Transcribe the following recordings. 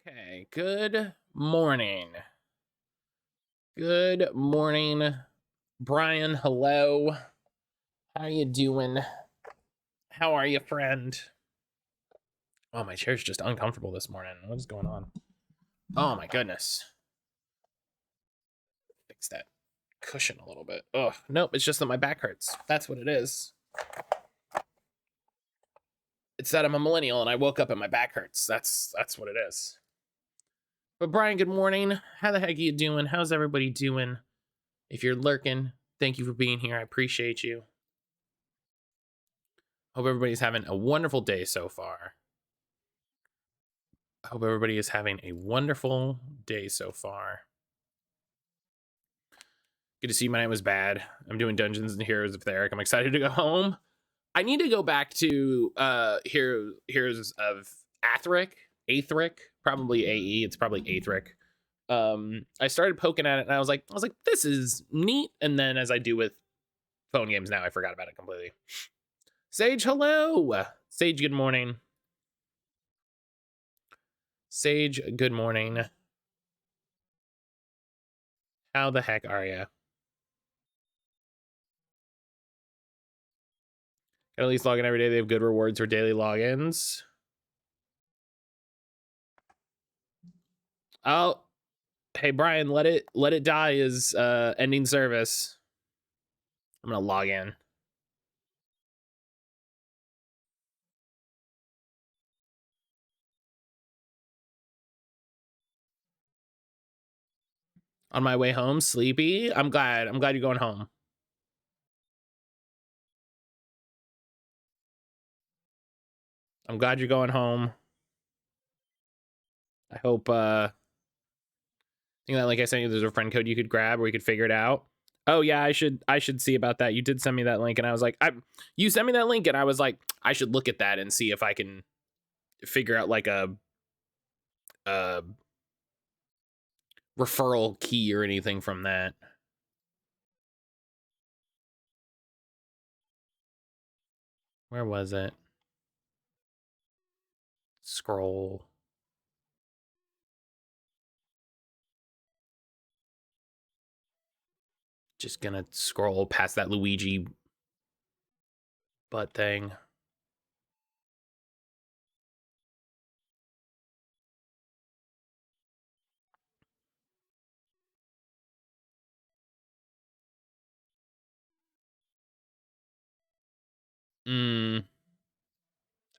Okay, good morning. Good morning, Brian. Hello. How you doing? How are you, friend? Oh, my chair's just uncomfortable this morning. What is going on? Oh my goodness. Fix that cushion a little bit. Oh, nope, it's just that my back hurts. That's what it is. It's that I'm a millennial and I woke up and my back hurts. That's what it is. But Brian, good morning. How the heck are you doing? How's everybody doing? If you're lurking, thank you for being here. I appreciate you. Hope everybody's having a wonderful day so far. I hope everybody is having a wonderful day so far. Good to see you. My name is Bad. I'm doing Dungeons and Heroes of Theric. I'm excited to go home. I need to go back to Heroes of Aethric, probably AE. It's probably Aethric. I started poking at it and I was like, this is neat. And then as I do with phone games now, I forgot about it completely. Sage, hello. Sage, good morning. Sage, good morning. How the heck are you? At least log in every day. They have good rewards for daily logins. Oh, hey Brian, let it die is ending service. I'm gonna log in. On my way home, sleepy. I'm glad you're going home. I'm glad you're going home. I hope I think that like I sent you, there's a friend code you could grab or you could figure it out. Oh yeah, I should see about that. You did send me that link and I was like, you sent me that link and I was like, I should look at that and see if I can figure out like a referral key or anything from that. Where was it? Scroll. Just gonna scroll past that Luigi butt thing.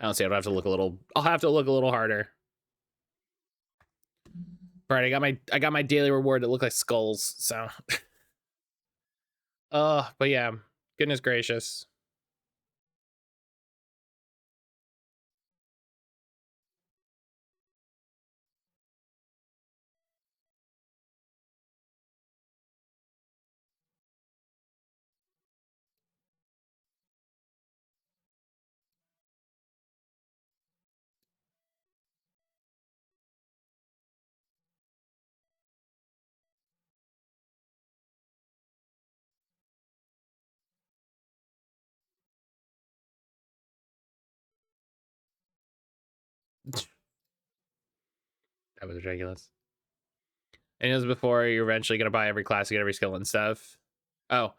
I don't see. I'll have to look a little. I'll have to look a little harder. All right, I got my daily reward that look like skulls. So, but yeah, goodness gracious. That was ridiculous. And it was before you're eventually gonna buy every class, get every skill and stuff. Oh,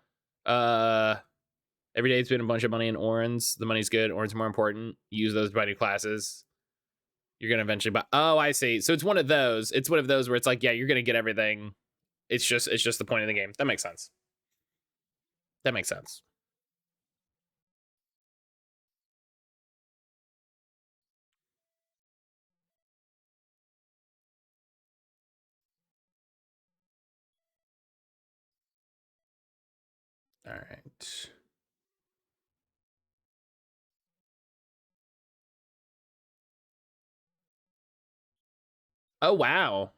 uh, every day it's been a bunch of money in Orns. The money's good. Orns more important. Use those to buy new classes. You're gonna eventually buy. Oh, I see. So it's one of those. It's one of those where it's like, yeah, you're gonna get everything. It's just the point of the game. That makes sense. That makes sense. All right. Oh wow.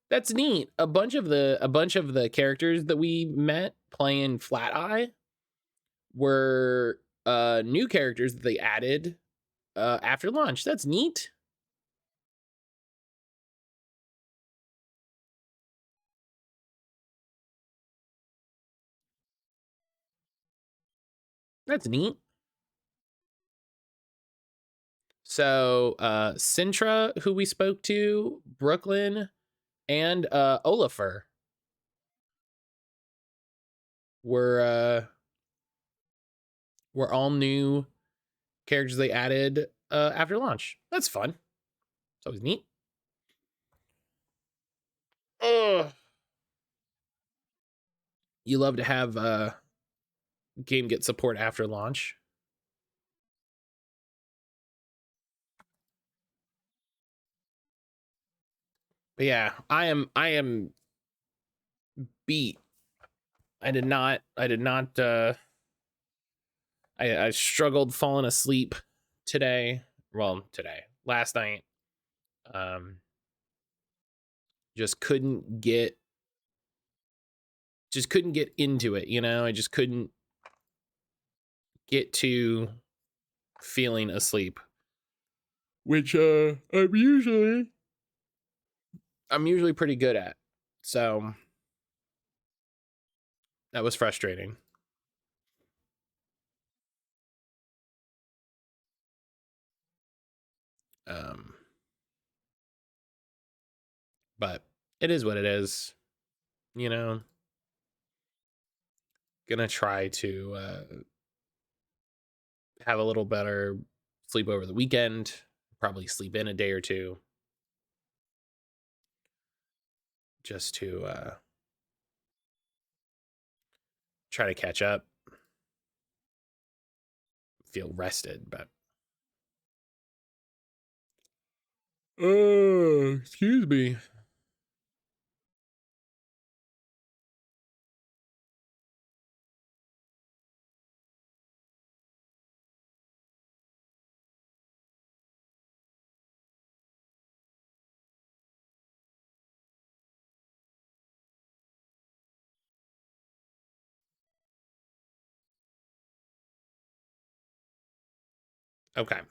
That's neat. A bunch of the characters that we met playing Flat Eye were new characters that they added after launch. That's neat. That's neat. So Sintra, who we spoke to, Brooklyn, and Olafur were all new characters they added after launch. That's fun. It's always neat. Ugh. You love to have game get support after launch. But yeah, I am beat. I did not I struggled falling asleep today. Well, last night. Um just couldn't get into it, you know? I just couldn't get to feeling asleep, which I'm usually pretty good at. So that was frustrating. Um but it is what it is, you know. Gonna try to have a little better sleep over the weekend, probably sleep in a day or two, just to try to catch up, feel rested. But excuse me. Okay.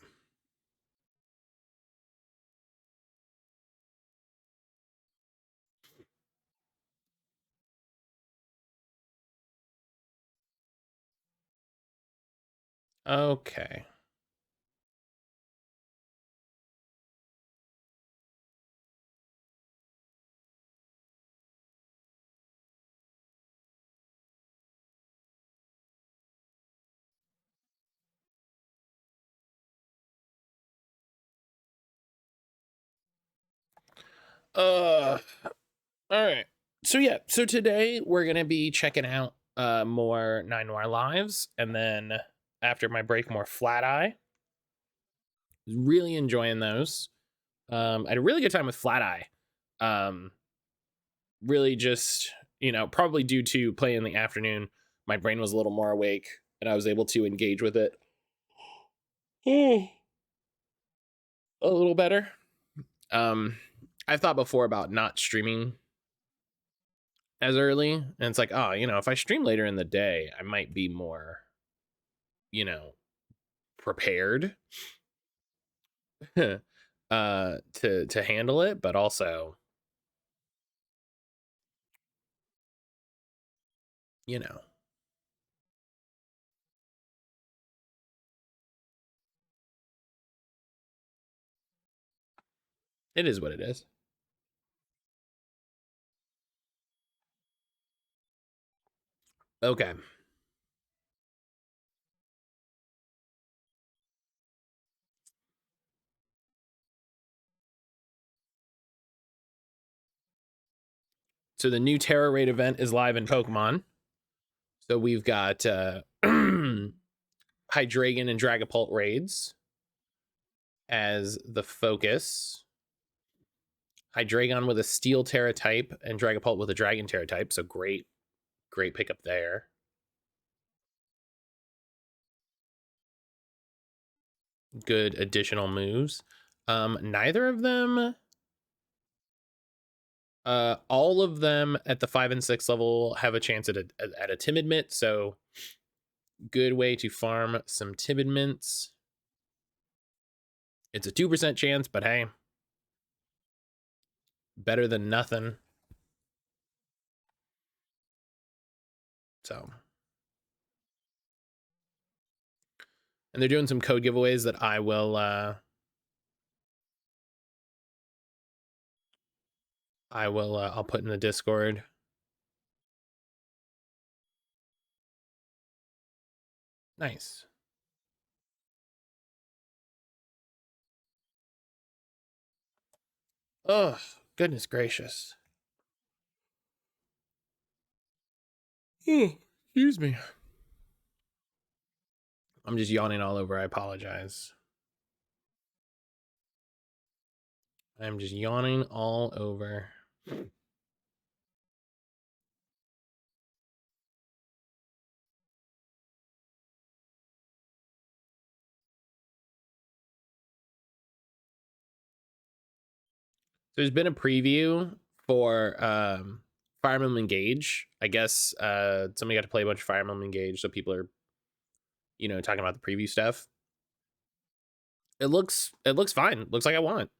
Okay. All right. So yeah, so today we're gonna be checking out more Nine Noir lives, and then after my break, more Flat Eye. Really enjoying those. I had a really good time with Flat Eye. Really just, you know, probably due to playing in the afternoon, my brain was a little more awake and I was able to engage with it a little better. I've thought before about not streaming as early, and it's like, oh, you know, if I stream later in the day, I might be more, you know, prepared to handle it, but also, you know, it is what it is. Okay. So the new Terror Raid event is live in Pokemon. So we've got Hydreigon and Dragapult raids as the focus. Hydreigon with a Steel Terra type and Dragapult with a Dragon Terra type. So great pickup there. Good additional moves. Neither of them, all of them at the 5 and 6 level have a chance at a Timid Mitt. So good way to farm some Timid Mints. It's a 2% chance, but hey, better than nothing. So And they're doing some code giveaways that I'll put in the Discord. Nice. Oh, goodness gracious. Oh, excuse me. I'm just yawning all over. I apologize. I'm just yawning all over. There's been a preview for Fire Emblem Engage. I guess somebody got to play a bunch of Fire Emblem Engage, so people are, talking about the preview stuff. It looks fine. Looks like I want.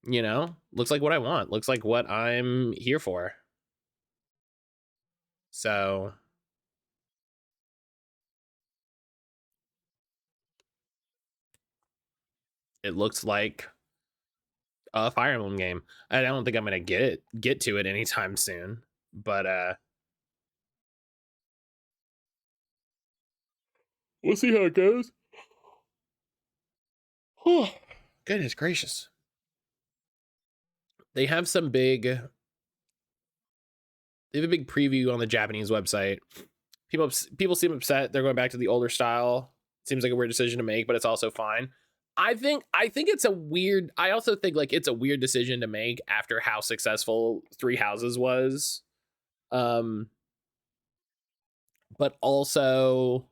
Looks like what I want. Looks like what I'm here for. So it looks like a Fire Emblem game. I don't think I'm gonna get to it anytime soon, but we'll see how it goes. Oh, goodness gracious. They have a big preview on the Japanese website. People seem upset. They're going back to the older style. Seems like a weird decision to make, but it's also fine. I think it's a weird. I also think like it's a weird decision to make after how successful Three Houses was. But also,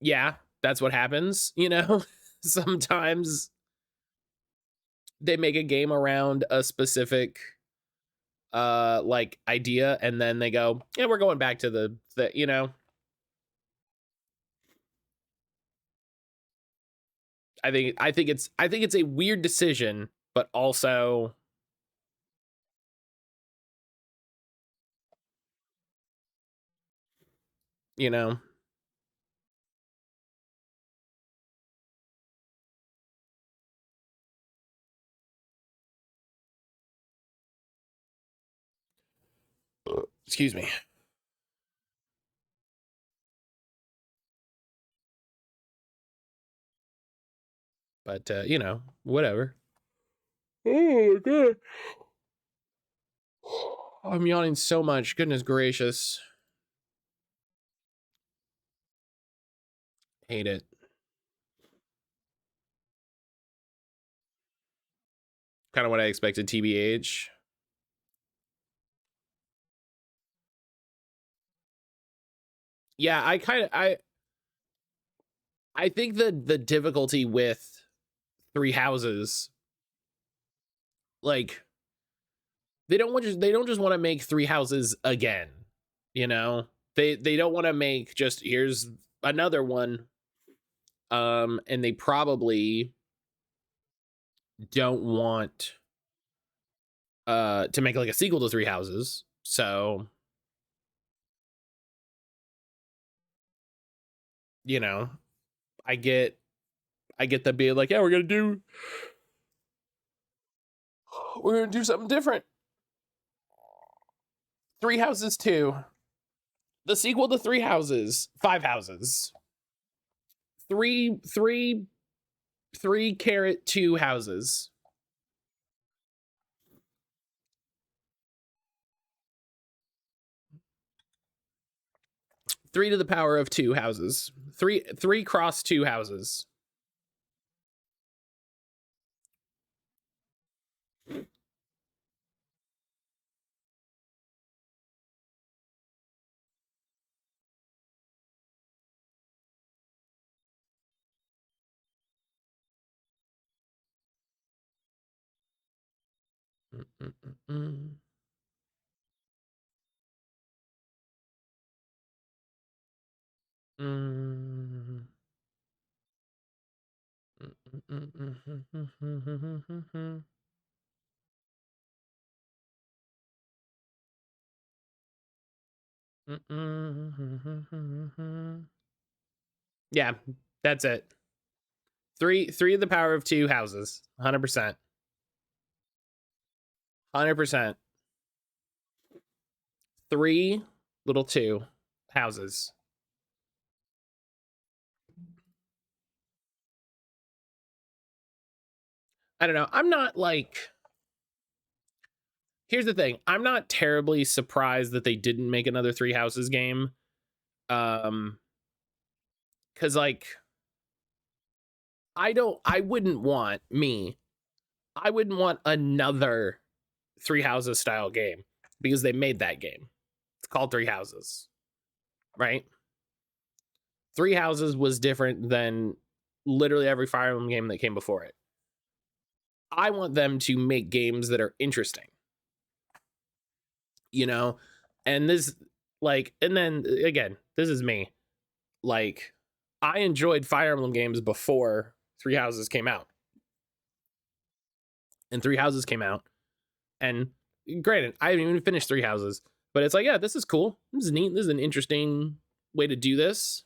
yeah, that's what happens. Sometimes they make a game around a specific like idea, and then they go, yeah, we're going back to the I think it's a weird decision, but also you know excuse me. But whatever. Oh my god. I'm yawning so much. Goodness gracious. Hate it. Kind of what I expected, TBH. Yeah, I think the difficulty with Three Houses, like they don't just want to make Three Houses again. They don't want to make just here's another one. And they probably don't want to make like a sequel to Three Houses. So, I get them being like, yeah, we're gonna do something different. Three Houses 2. The sequel to Three Houses. Five Houses. Three caret 2 houses. 3 to the power of 2 houses. 3 cross 2 houses. Mm-mm-mm. Mm. Yeah, that's it. Three of the power of 2 houses. 100%. 100%. 3 little 2 houses. I don't know. I'm not like... Here's the thing. I'm not terribly surprised that they didn't make another 3 houses game. Because, like... I wouldn't want another 3 houses style game. Because they made that game. It's called 3 houses. Right? 3 houses was different than literally every Fire Emblem game that came before it. I want them to make games that are interesting. You know? And this, like, and then again, this is me. Like, I enjoyed Fire Emblem games before 3 houses came out. And 3 houses came out. And granted, I haven't even finished 3 houses. But it's like, yeah, this is cool. This is neat. This is an interesting way to do this.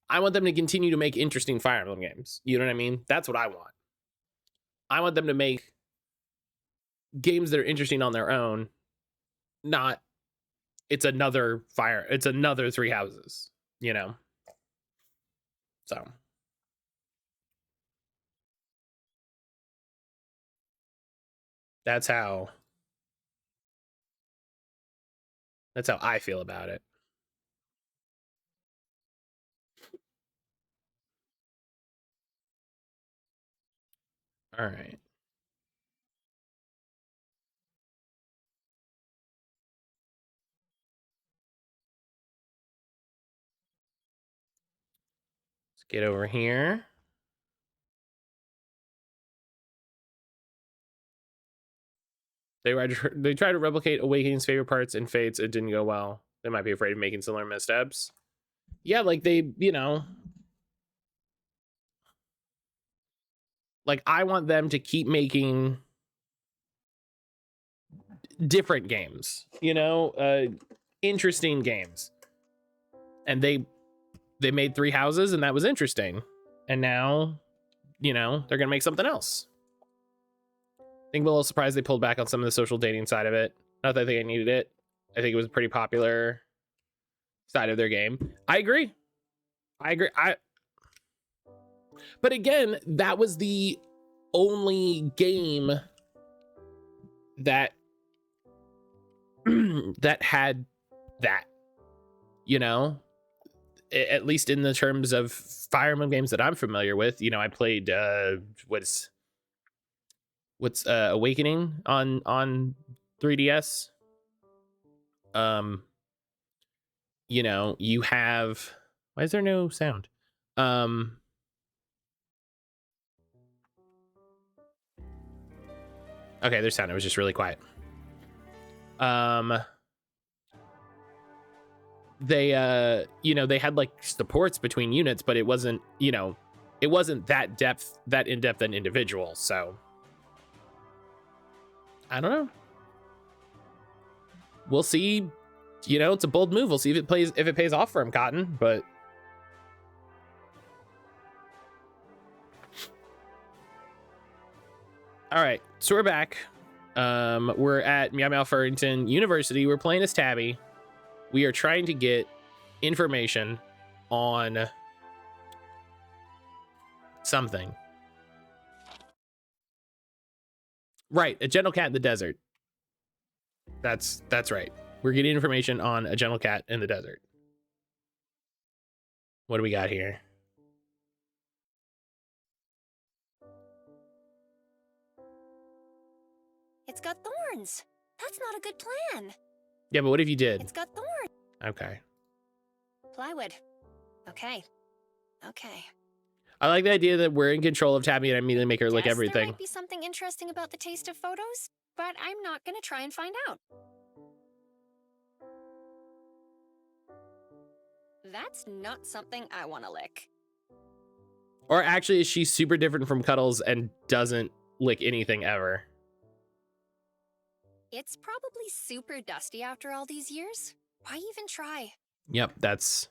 I want them to continue to make interesting Fire Emblem games. You know what I mean? That's what I want. I want them to make games that are interesting on their own, not it's another 3 houses, you know? So. That's how I feel about it. All right. Let's get over here. They try to replicate Awakening's favorite parts and Fates. It didn't go well. They might be afraid of making similar missteps. Yeah, like they, you know, like I want them to keep making different games, you know, interesting games. And they made 3 houses and that was interesting. And now, you know, they're going to make something else. I think I'm a little surprised they pulled back on some of the social dating side of it. Not that I think I needed it. I think it was a pretty popular side of their game. I agree. But again, that was the only game that that had that, you know, at least in the terms of Fire Emblem games that I'm familiar with. You know, I played what's Awakening on 3DS. You know, you have, why is there no sound? Okay, there's sound. It was just really quiet. They you know, they had like supports between units, but it wasn't, you know, it wasn't that in-depth and individual. So I don't know. We'll see. You know, it's a bold move. We'll see if it pays off for him, Cotton. But all right, so we're back. We're at Meow Meow Furrington University. We're playing as Tabby. We are trying to get information on something. Right, a gentle cat in the desert. That's right. We're getting information on a gentle cat in the desert. What do we got here? It's got thorns. That's not a good plan. Yeah, but what if you did? It's got thorns. Okay. Plywood. Okay. I like the idea that we're in control of Tabby and I immediately make her lick everything. There might be something interesting about the taste of photos, but I'm not gonna try and find out. That's not something I want to lick. Or actually, is she super different from Cuddles and doesn't lick anything ever? It's probably super dusty after all these years. Why even try? Yep, that's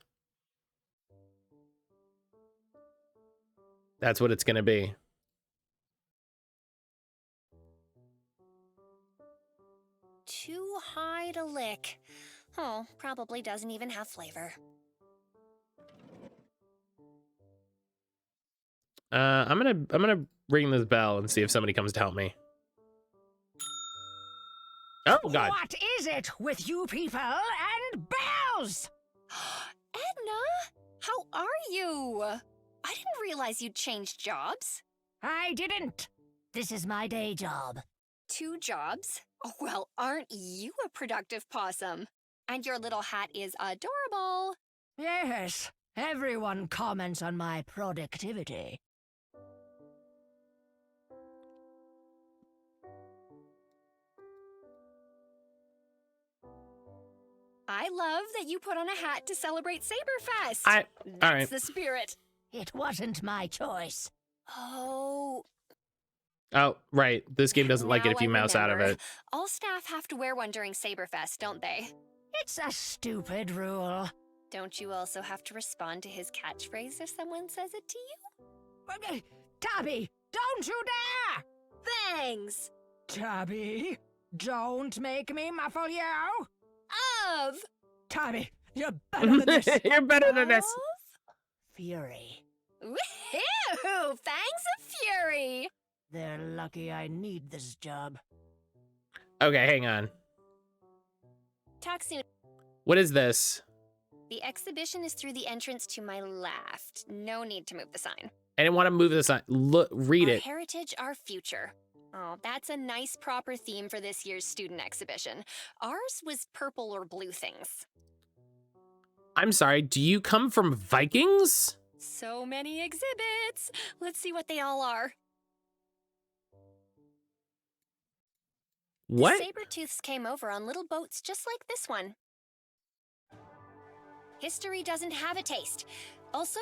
That's what it's gonna be. Too high to lick. Oh, probably doesn't even have flavor. I'm gonna ring this bell and see if somebody comes to help me. Oh God! What is it with you people and bells? Edna, how are you? I didn't realize you'd changed jobs. I didn't. This is my day job. 2 jobs? Oh, well, aren't you a productive possum? And your little hat is adorable. Yes, everyone comments on my productivity. I love that you put on a hat to celebrate Saberfest. All That's right. the spirit. It wasn't my choice. Oh. Oh, right. This game doesn't like it Now if you I mouse out of remember. it. All staff have to wear one during Saberfest, don't they? It's a stupid rule. Don't you also have to respond to his catchphrase if someone says it to you? Tabby, don't you dare! Thanks. Tabby, don't make me muffle you! Of. Tabby, you're better than this! You're better than this. Of? Fury. Woohoo! Thanks, Fury. They're lucky I need this job. Okay, hang on. Talk soon. What is this? The exhibition is through the entrance to my left. No need to move the sign. I didn't want to move the sign. Look, read Our it. heritage, our future. Oh, that's a nice proper theme for this year's student exhibition. Ours was purple or blue things. I'm sorry. Do you come from Vikings? So many exhibits. Let's see what they all are. What? The saber-tooths came over on little boats just like this one. History doesn't have a taste. Also,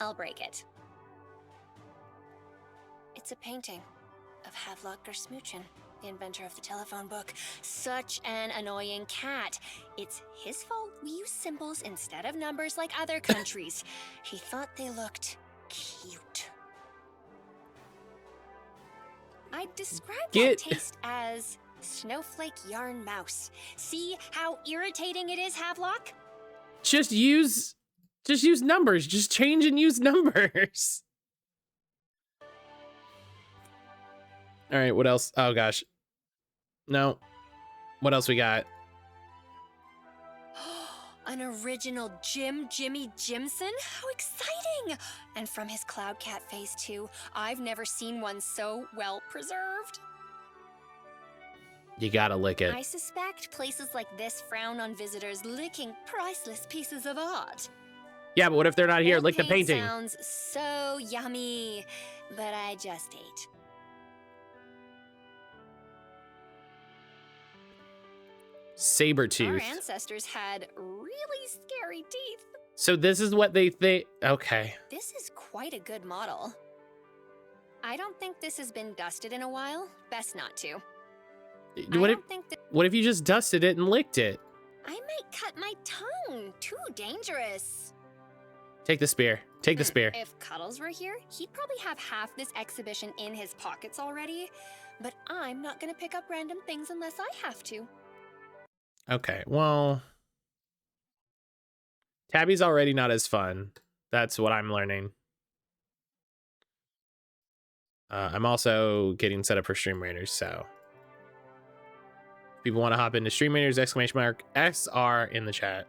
I'll break it. It's a painting of Havelock Gersmoochen, the inventor of the telephone book. Such an annoying cat. It's his fault we use symbols instead of numbers like other countries. He thought they looked cute. I'd describe that taste as snowflake yarn mouse. See how irritating it is, Havelock? Just use numbers. Just change and use numbers. All right, what else? Oh gosh. No. What else we got? An original Jimmy Jimson? How exciting! And from his Cloud Cat phase 2, I've never seen one so well preserved. You gotta lick it. I suspect places like this frown on visitors licking priceless pieces of art. Yeah, but what if they're not here? Old Lick the paint painting. Sounds so yummy, but I just ate. Saber-tooth. Our ancestors had really scary teeth. So this is what they think. Okay. This is quite a good model. I don't think this has been dusted in a while. Best not to. What if you just dusted it and licked it? I might cut my tongue. Too dangerous. Take the spear. Take the spear. If Cuddles were here, he'd probably have half this exhibition in his pockets already. But I'm not gonna pick up random things unless I have to. Okay, well, Tabby's already not as fun. That's what I'm learning. I'm also getting set up for Stream Raiders, so if people want to hop into Stream Raiders, !SR in the chat.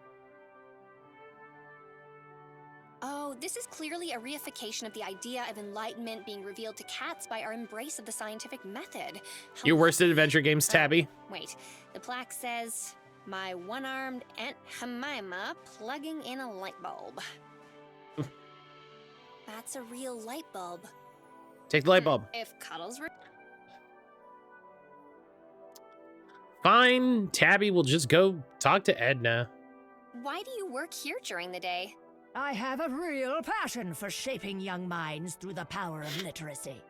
Oh, this is clearly a reification of the idea of enlightenment being revealed to cats by our embrace of the scientific method. Your worst adventure games, Tabby? Wait, the plaque says, "My one-armed Aunt Jemima plugging in a light bulb." That's a real light bulb. Take the light bulb. If Cuddles were... Fine, Tabby will just go talk to Edna. Why do you work here during the day? I have a real passion for shaping young minds through the power of literacy.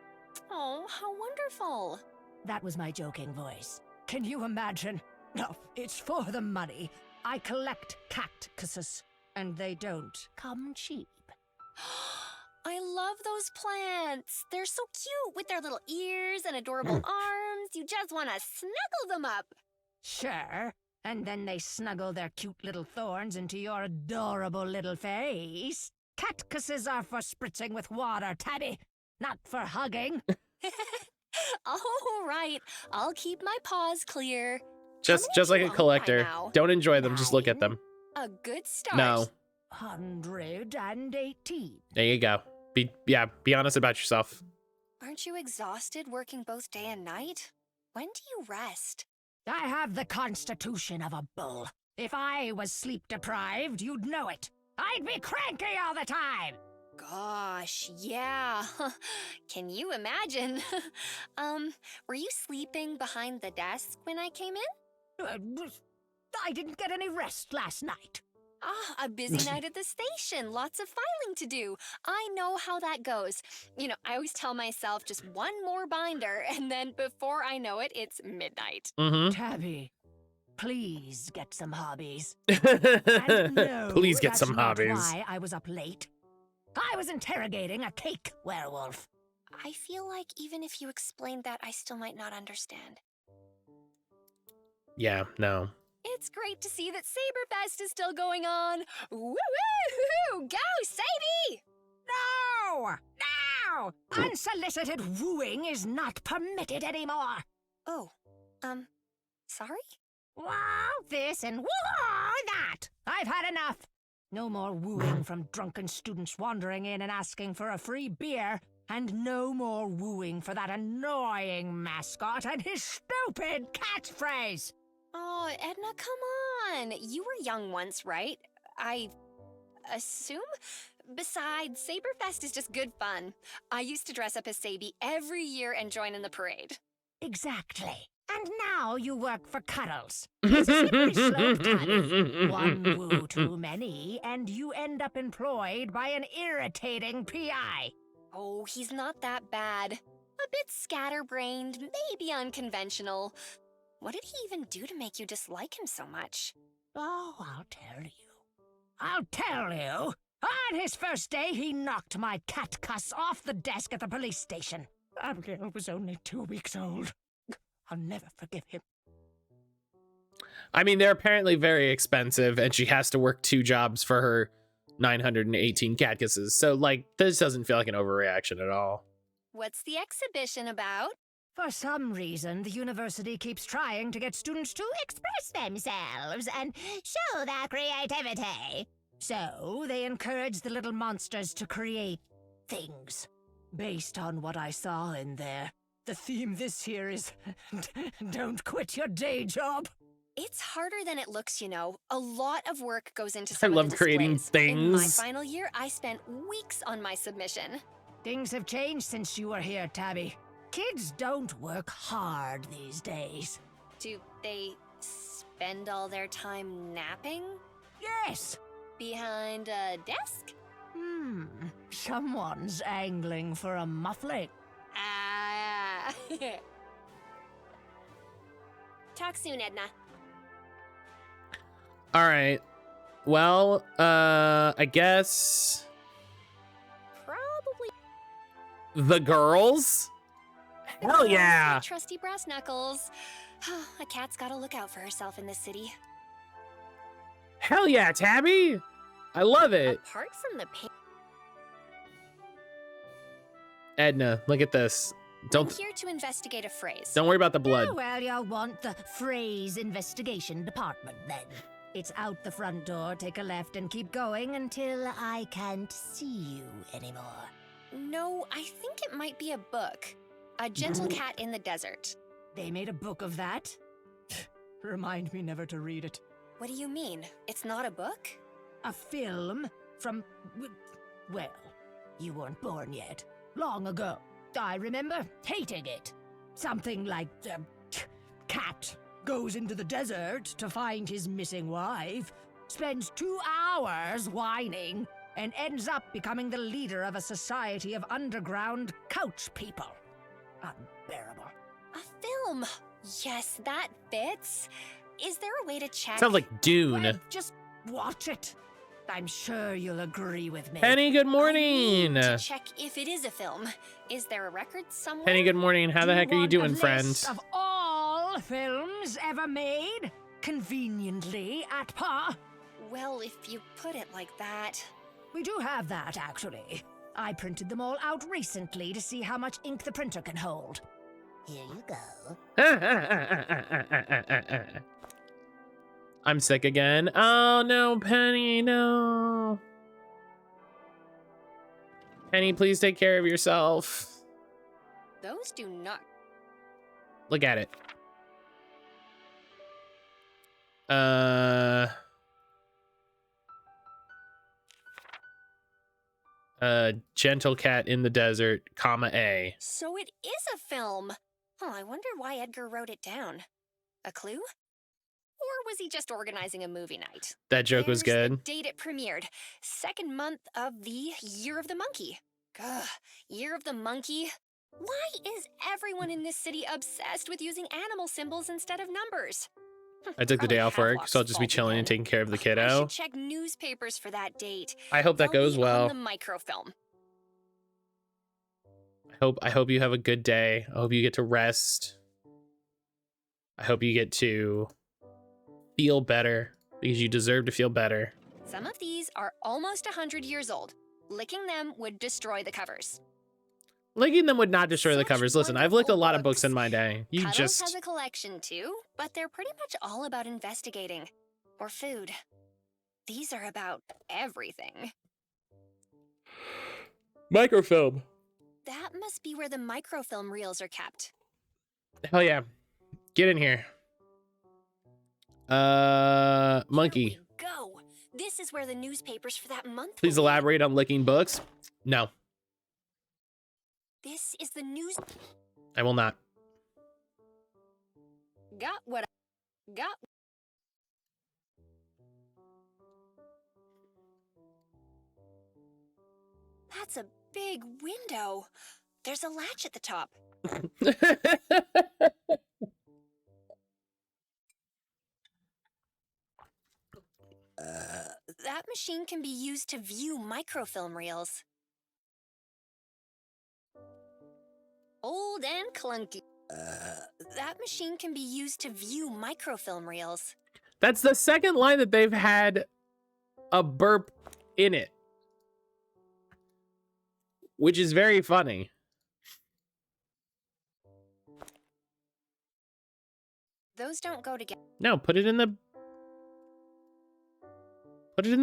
Oh, how wonderful. That was my joking voice. Can you imagine? No, it's for the money. I collect cactuses, and they don't come cheap. I love those plants. They're so cute with their little ears and adorable arms. You just want to snuggle them up. Sure. And then they snuggle their cute little thorns into your adorable little face. Cactuses are for spritzing with water, Tabby, not for hugging. All right, I'll keep my paws clear. Just like a collector. Don't enjoy them, just look at them. A good start. No. 118. There you go. Be honest about yourself. Aren't you exhausted working both day and night? When do you rest? I have the constitution of a bull. If I was sleep deprived, you'd know it. I'd be cranky all the time. Gosh, yeah. Can you imagine? Were you sleeping behind the desk when I came in? I didn't get any rest last night. Ah, a busy night at the station. Lots of filing to do. I know how that goes. You know, I always tell myself just one more binder, and then before I know it, it's midnight. Tabby, please get some hobbies. And no, Please get that's some not hobbies. Why I was up late. I was interrogating a cake werewolf. I feel like even if you explained that, I still might not understand. Yeah, no. It's great to see that Saberfest is still going on. Woo-woo! Go, Sadie! No! No! Unsolicited wooing is not permitted anymore. Oh, sorry? Wow, this and whoa, that. I've had enough. No more wooing from drunken students wandering in and asking for a free beer. And no more wooing for that annoying mascot and his stupid catchphrase. Oh, Edna, come on. You were young once, right? I assume? Besides, Saberfest is just good fun. I used to dress up as Sadie every year and join in the parade. Exactly. And now you work for Cuddles. It's a slippery slope, Tabby. One woo too many, and you end up employed by an irritating PI. Oh, he's not that bad. A bit scatterbrained, maybe unconventional. What did he even do to make you dislike him so much? Oh, I'll tell you. I'll tell you. On his first day, he knocked my cat cuss off the desk at the police station. Abigail was only 2 weeks old. I'll never forgive him. I mean, they're apparently very expensive, and she has to work 2 jobs for her 918 catcusses. So, like, this doesn't feel like an overreaction at all. What's the exhibition about? For some reason, the university keeps trying to get students to express themselves and show their creativity. So, they encourage the little monsters to create things. Based on what I saw in there, the theme this year is don't quit your day job. It's harder than it looks, you know. A lot of work goes into I some love of the creating displays. In my things. final year, I spent weeks on my submission. Things have changed since you were here, Tabby. Kids don't work hard these days. Do they spend all their time napping? Yes. Behind a desk? Someone's angling for a muffling. Ah. Talk soon, Edna. All right. Well, I guess Probably. the girls? Hell yeah. My trusty brass knuckles. A cat's gotta look out for herself in this city. Hell yeah, Tabby. I love it. Apart from the pain, Edna, look at this. I'm Don't here to investigate a phrase. worry about the blood. Oh, well, you'll want the phrase investigation department then. It's out the front door, take a left and keep going until I can't see you anymore. No, I think it might be a book. A Gentle Cat in the Desert. They made a book of that? Remind me never to read it. What do you mean? It's not a book? A film from... well, you weren't born yet. Long ago. I remember hating it. Something like the cat goes into the desert to find his missing wife, spends 2 hours whining, and ends up becoming the leader of a society of underground couch people. Unbearable. A film. Yes, that fits. Is there a way to check? Sounds like Dune. Well, just watch it. I'm sure you'll agree with me. Penny, good I morning. need to check if it is a film. Is there a record somewhere? Penny, good morning. How the Do heck are you want doing, a friend? list of all films ever made, conveniently at par? Well, if you put it like that. We do have that, actually. I printed them all out recently to see how much ink the printer can hold. Here you go. I'm sick again. Oh no, Penny, no. Penny, please take care of yourself. Those do not. Look at it. Gentle cat in the desert, comma A. So it is a film. Oh, I wonder why Edgar wrote it down. A clue? Or was he just organizing a movie night? That joke was There's good. the date it premiered. 2nd month of the Year of the Monkey. Ugh, Year of the Monkey? Why is everyone in this city obsessed with using animal symbols instead of numbers? I took the day Probably off work, Havelock's so I'll just be fault chilling and again. taking care of the I kiddo. should check newspapers for that date. I hope that They'll goes be well. on the microfilm. I hope you have a good day. I hope you get to rest. I hope you get to feel better because you deserve to feel better. Some of these are almost 100 years old. Licking them would destroy the covers. Licking them would not destroy the Such covers. Listen, I've licked a wonderful lot of books books. in my day. You Cuddles just... has a collection too, but they're pretty much all about investigating. Or food. These are about everything. Microfilm. That must be where the microfilm reels are kept. Hell yeah. Get in here. Monkey. Here we go. This is where the newspapers for that month Please will be. elaborate on licking books. No, This is the news. I will not. Got what I got. That's a big window. There's a latch at the top. That machine can be used to view microfilm reels. Old and clunky. That machine can be used to view microfilm reels. That's the second line that they've had a burp in it, which is very funny. Those don't go together. No, put it in the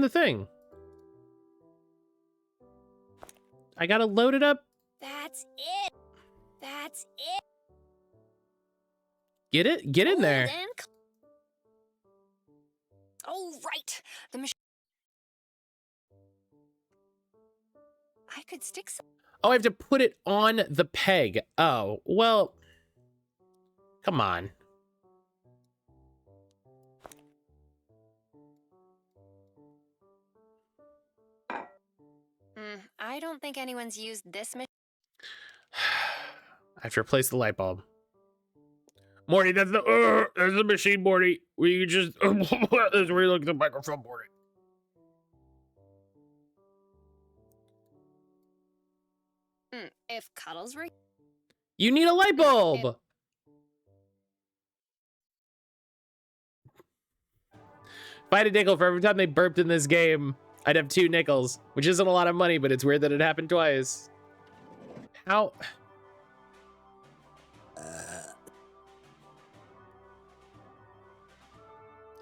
thing. I gotta load it up. That's it. That's it. Get it? Get in there. Old and oh, right. The machine. I could stick some. Oh, I have to put it on the peg. Oh, well, come on. I don't think anyone's used this machine. I have to replace the light bulb. Morty, that's the machine, Morty. Where you just that's where you look at the microphone, Morty. If Cuddles were. You need a light bulb. If I had a nickel for every time they burped in this game, I'd have 2 nickels, which isn't a lot of money, but it's weird that it happened twice. How?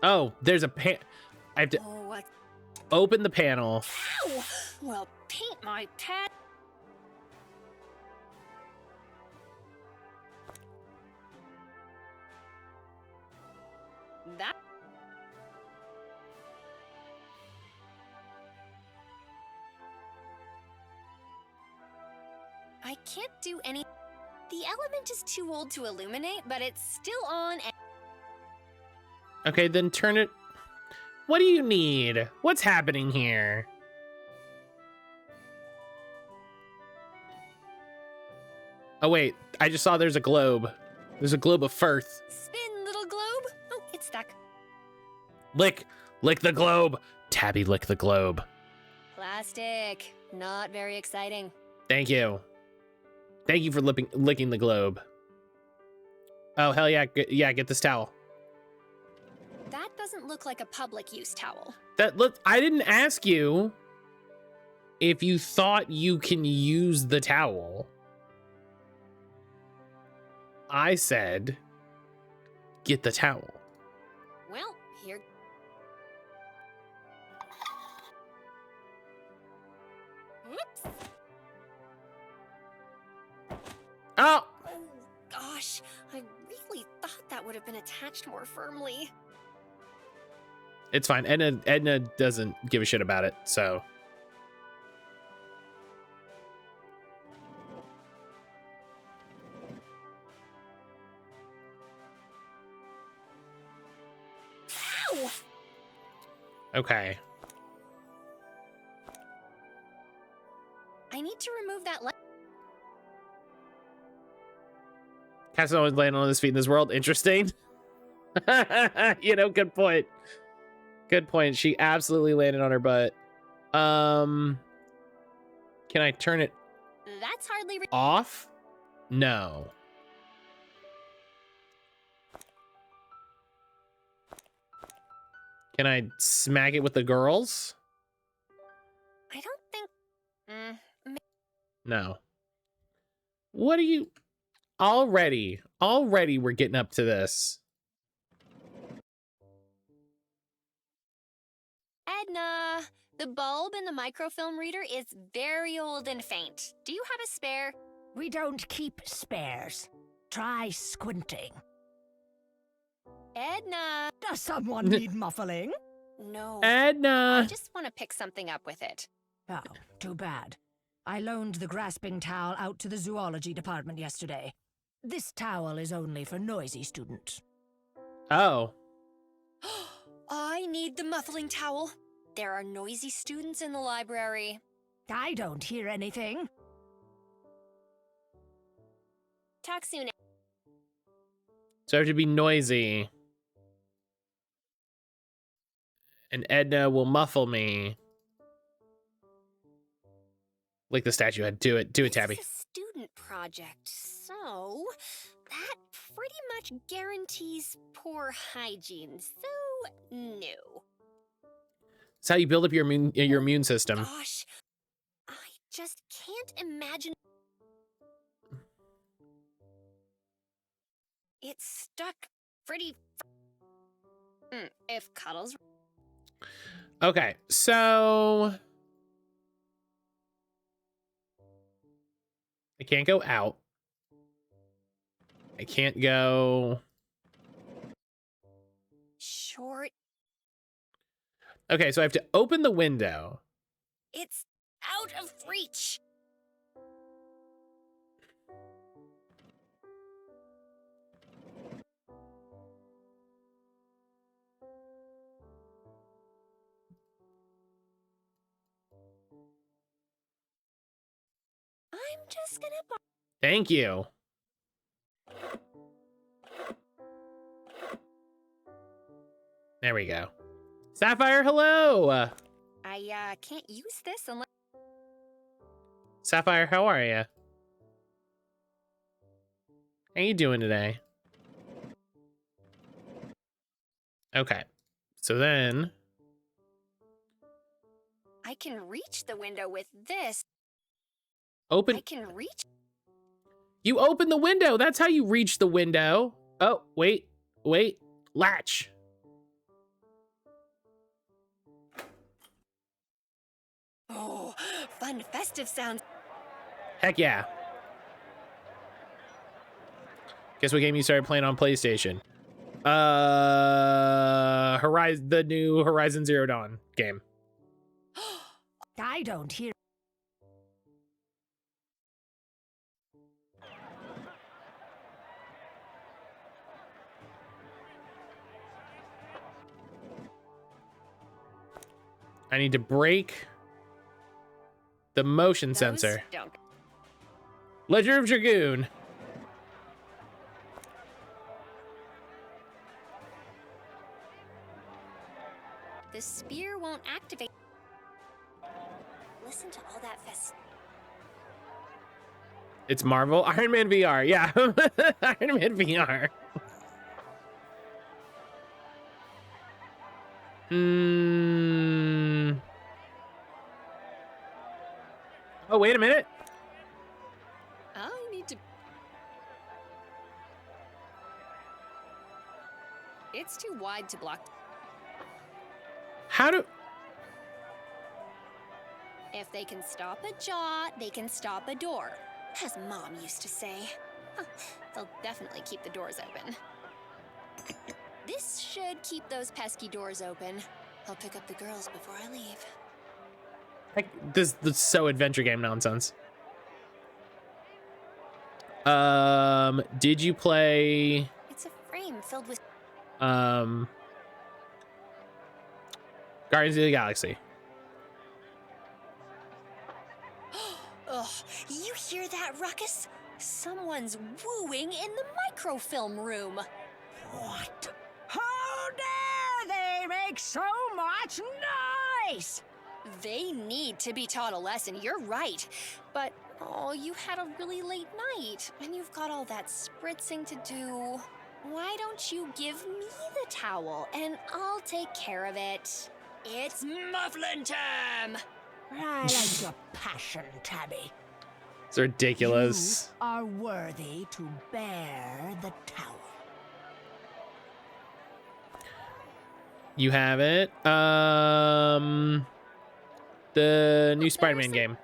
Oh, there's a pan. I have to Oh, what? open the panel. Ow! Well, paint my pet. That. I can't do any. The element is too old to illuminate, but it's still on. And Okay, then turn it. What do you need? What's happening here? Oh, wait. I just saw there's a globe. There's a globe of Firth. spin, little globe. Oh, it's stuck. Lick the globe. Tabby lick the globe. Plastic. Not very exciting. Thank you. Thank you for licking the globe. Oh, hell yeah. Yeah, get this towel. That doesn't look like a public use towel. I didn't ask you if you thought you can use the towel. I said, get the towel. Well, here. Whoops. Oh! Oh, gosh. I really thought that would have been attached more firmly. It's fine. Edna doesn't give a shit about it, so. Ow! Okay. I need to remove that Cat's always laying on his feet in this world. Interesting. You know, good point. Good point. She absolutely landed on her butt. Can I turn it That's hardly off? No. Can I smack it with the girls? I don't think. No. What are you... Already we're getting up to this. Edna, the bulb in the microfilm reader is very old and faint. Do you have a spare? We don't keep spares. Try squinting. Edna. Does someone need muffling? No. Edna! I just want to pick something up with it. Oh, too bad. I loaned the grasping towel out to the zoology department yesterday. This towel is only for noisy students. Oh. I need the muffling towel. There are noisy students in the library. I don't hear anything. Talk soon. So I have to be noisy. And Edna will muffle me. Like the statue head. Do it, Tabby. This is a student project, so that pretty much guarantees poor hygiene. So, no. It's how you build up your immune system. Gosh, I just can't imagine. It's stuck pretty. If Cuddles. Okay, so I can't go out. I can't go. Short. Okay, so I have to open the window. It's out of reach. I'm just gonna. Thank you. There we go. Sapphire, hello. I can't use this unless. Sapphire, how are you? How you doing today? Okay. So then I can reach the window with this. open. I can reach. You open the window. That's how you reach the window. Oh, wait. Latch. Oh, fun festive sounds. Heck yeah. Guess what game you started playing on PlayStation? The new Horizon Zero Dawn game. I don't hear. I need to break the motion sensor. Don't. Ledger of Dragoon. The spear won't activate. Listen to all that It's Marvel. Iron Man VR. Yeah. Iron Man VR. Oh, wait a minute. I need to. It's too wide to block. How do... If they can stop a jaw, they can stop a door. As Mom used to say. Huh, they'll definitely keep the doors open. This should keep those pesky doors open. I'll pick up the girls before I leave. Heck, this is so adventure game nonsense. Did you play... It's a frame filled with... Guardians of the Galaxy? Ugh, you hear that, Ruckus? Someone's wooing in the microfilm room. What? How dare they make so much noise? They need to be taught a lesson, you're right. But, oh, you had a really late night, and you've got all that spritzing to do. Why don't you give me the towel, and I'll take care of it? It's mufflin time! I like your passion, Tabby. It's ridiculous. You are worthy to bear the towel. You have it. The new Spider-Man game.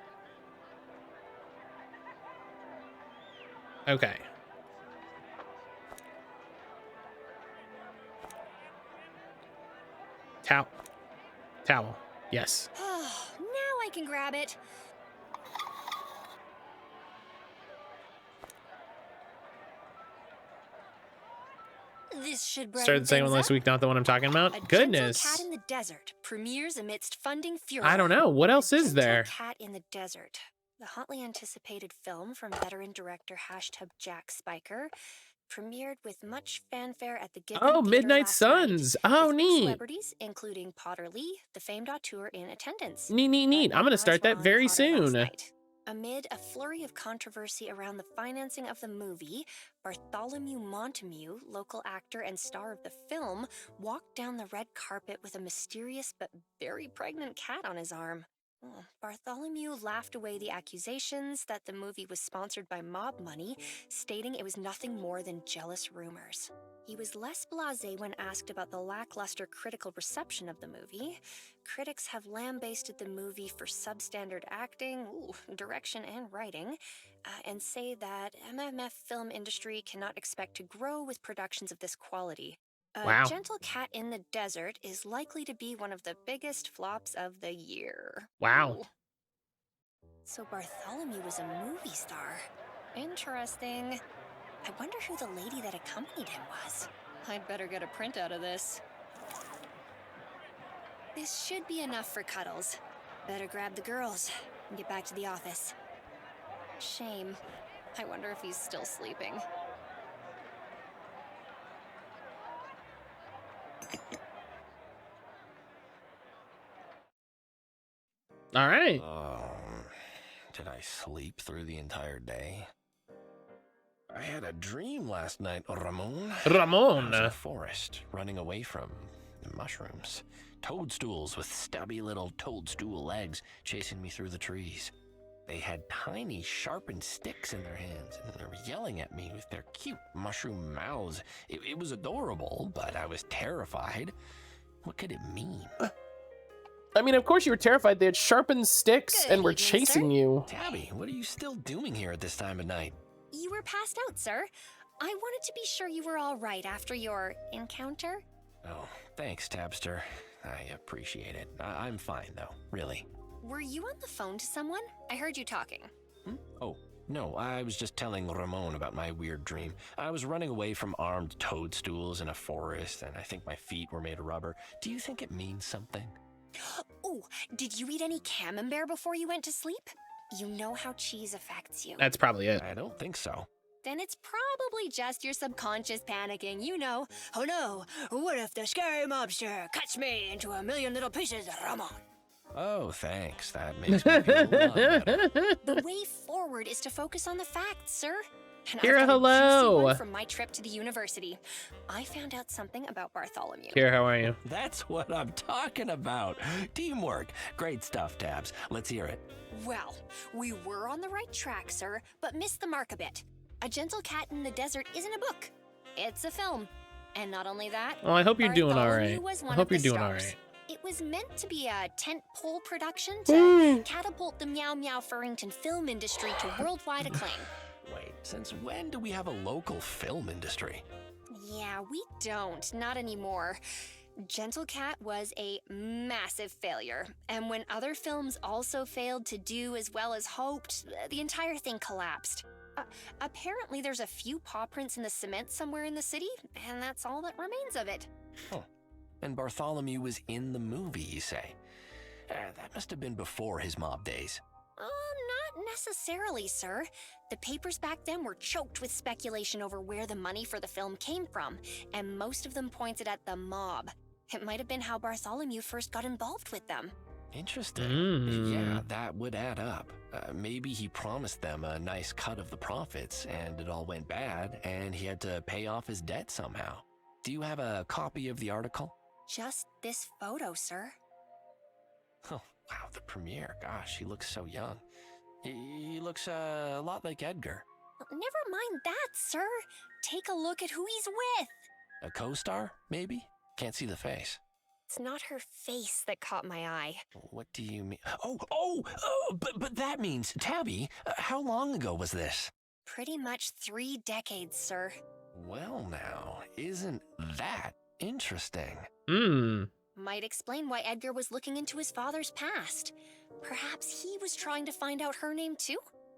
Okay. Towel. Yes. Now I can grab it. This should brighten Started the second one things last up. week, not the one I'm talking about. A Gentle Goodness. Cat in the Desert premieres amidst funding furor. I don't know. What else A is Gentle there? Cat in the Desert, the hotly anticipated film from veteran director Jack Spiker, premiered with much fanfare at the Giffen Oh, Theater Midnight last Suns. night, Oh, with neat. celebrities including Potter Lee, the famed auteur, in attendance. Neat. But I'm gonna eyes start were that on very Potter last soon. night. Amid a flurry of controversy around the financing of the movie, Bartholomew Montague, local actor and star of the film, walked down the red carpet with a mysterious but very pregnant cat on his arm. Bartholomew laughed away the accusations that the movie was sponsored by mob money, stating it was nothing more than jealous rumors. He was less blasé when asked about the lackluster critical reception of the movie. Critics have lambasted the movie for substandard acting, direction, and writing, and say that MMF film industry cannot expect to grow with productions of this quality. Wow. Gentle Cat in the Desert is likely to be one of the biggest flops of the year. Wow. Ooh. So Bartholomew was a movie star. Interesting. I wonder who the lady that accompanied him was. I'd better get a printout of this. This should be enough for Cuddles. Better grab the girls and get back to the office. Shame. I wonder if he's still sleeping. All right. Did I sleep through the entire day? I had a dream last night, Ramon. I was in a forest, running away from mushrooms. Toadstools with stubby little toadstool legs chasing me through the trees. They had tiny, sharpened sticks in their hands, and they were yelling at me with their cute mushroom mouths. It was adorable, but I was terrified. What could it mean? I mean, of course you were terrified. They had sharpened sticks Good and were evening, chasing sir. you. Tabby, what are you still doing here at this time of night? You were passed out, sir. I wanted to be sure you were all right after your encounter. Oh, thanks, Tabster. I appreciate it. I'm fine, though, really. Were you on the phone to someone? I heard you talking. Oh, no, I was just telling Ramon about my weird dream. I was running away from armed toadstools in a forest, and I think my feet were made of rubber. Do you think it means something? Oh, did you eat any camembert before you went to sleep? You know how cheese affects you. That's probably it. I don't think so. then it's probably just your subconscious panicking, you know. Oh no, what if the scary mobster cuts me into a million little pieces, Ramon? Oh, thanks. That makes me feel a lot better. The way forward is to focus on the facts, sir. And Kira, I've got a juicy hello. one from my trip to the university. I found out something about Bartholomew. Kira, how are you? That's what I'm talking about. Teamwork. Great stuff, Tabs. Let's hear it. Well, we were on the right track, sir, but missed the mark a bit. A Gentle Cat in the Desert isn't a book. It's a film. And not only that, Well, I hope you're doing all Bartholomew right. was I one hope of you're the doing all stars. right. It was meant to be a tentpole production to catapult the Meow Meow Furrington film industry to worldwide acclaim. Wait, since when do we have a local film industry? Yeah, we don't. Not anymore. Gentle Cat was a massive failure, and when other films also failed to do as well as hoped, the entire thing collapsed. Apparently there's a few paw prints in the cement somewhere in the city, and that's all that remains of it. Huh. And Bartholomew was in the movie, you say? That must have been before his mob days. Not necessarily, sir. The papers back then were choked with speculation over where the money for the film came from, and most of them pointed at the mob. It might have been how Bartholomew first got involved with them. Interesting. Yeah, that would add up. Maybe he promised them a nice cut of the profits, and it all went bad, and he had to pay off his debt somehow. Do you have a copy of the article? Just this photo, sir. Oh, wow, the premiere. Gosh, he looks so young. He looks a lot like Edgar. Never mind that, sir. Take a look at who he's with. A co-star, maybe? Can't see the face. It's not her face that caught my eye. What do you mean? But that means, Tabby, how long ago was this? Pretty much 3 decades, sir. Well now, isn't that interesting? Might explain why Edgar was looking into his father's past. Perhaps he was trying to find out her name too?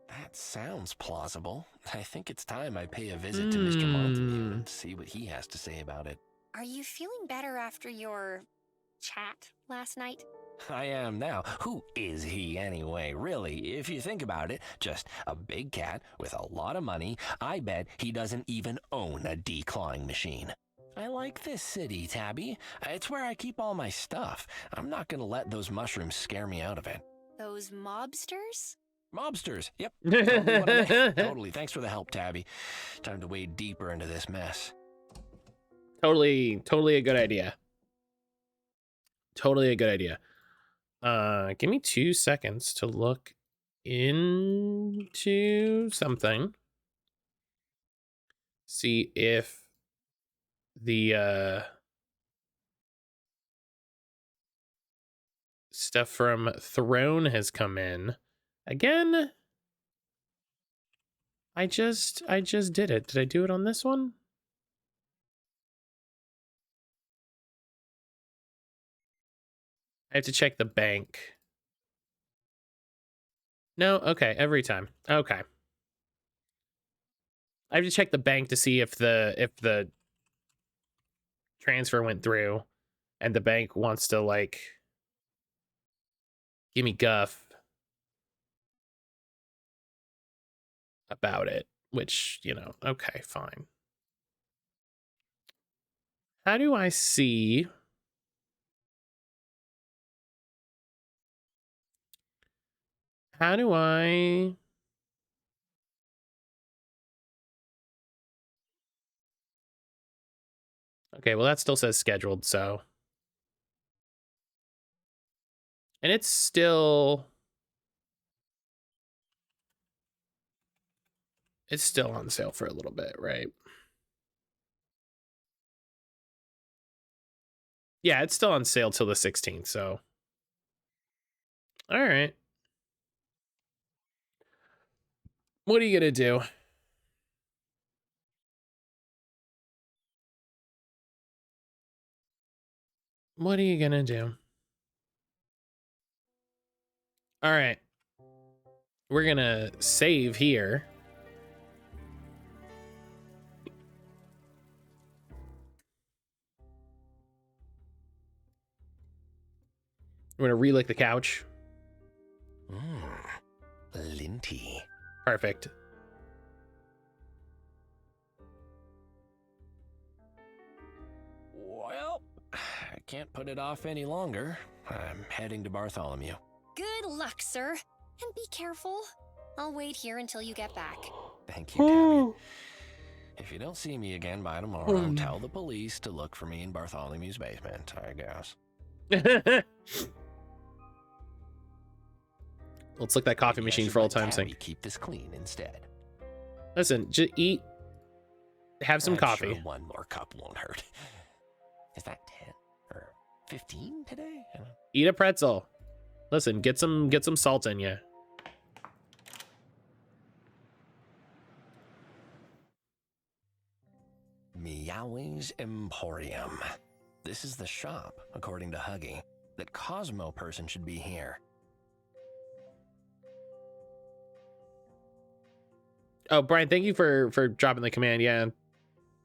That sounds plausible. I think it's time I pay a visit to Mr. Montague and see what he has to say about it. Are you feeling better after your chat last night? I am now. Who is he anyway, really? If you think about it, just a big cat with a lot of money. I bet he doesn't even own a declawing machine. I like this city, Tabby. It's where I keep all my stuff. I'm not gonna let those mushrooms scare me out of it. Those mobsters? Mobsters, yep. Totally, what I meant. Totally. Thanks for the help, Tabby. Time to wade deeper into this mess. Totally a good idea. Totally a good idea. Give me 2 seconds to look into something. See if the stuff from Throne has come in. Again, I just did it. Did I do it on this one? I have to check the bank. No, okay, every time. Okay. I have to check the bank to see if the transfer went through and the bank wants to like give me guff about it, which, you know, okay, fine. How do I see how do I Okay, well that still says scheduled, so and it's still on sale for a little bit, right? Yeah, it's still on sale till the 16th, so all right. What are you gonna do? What are you gonna do? All right. We're gonna save here. We're gonna relick the couch. Linty. Perfect. can't put it off any longer. I'm heading to Bartholomew. Good luck, sir. And be careful. I'll wait here until you get back. Thank you, Tabby. If you don't see me again by tomorrow, tell the police to look for me in Bartholomew's basement, I guess. Let's look that coffee machine for old time's sake. Keep this clean instead. Listen, just eat. Have some coffee. Sure one more cup won't hurt. Is that 10 or 15 today? Eat a pretzel. Listen, get some salt in you. Meow's Emporium. This is the shop, according to Huggy. That Cosmo person should be here. Oh, Brian, thank you for dropping the command. Yeah,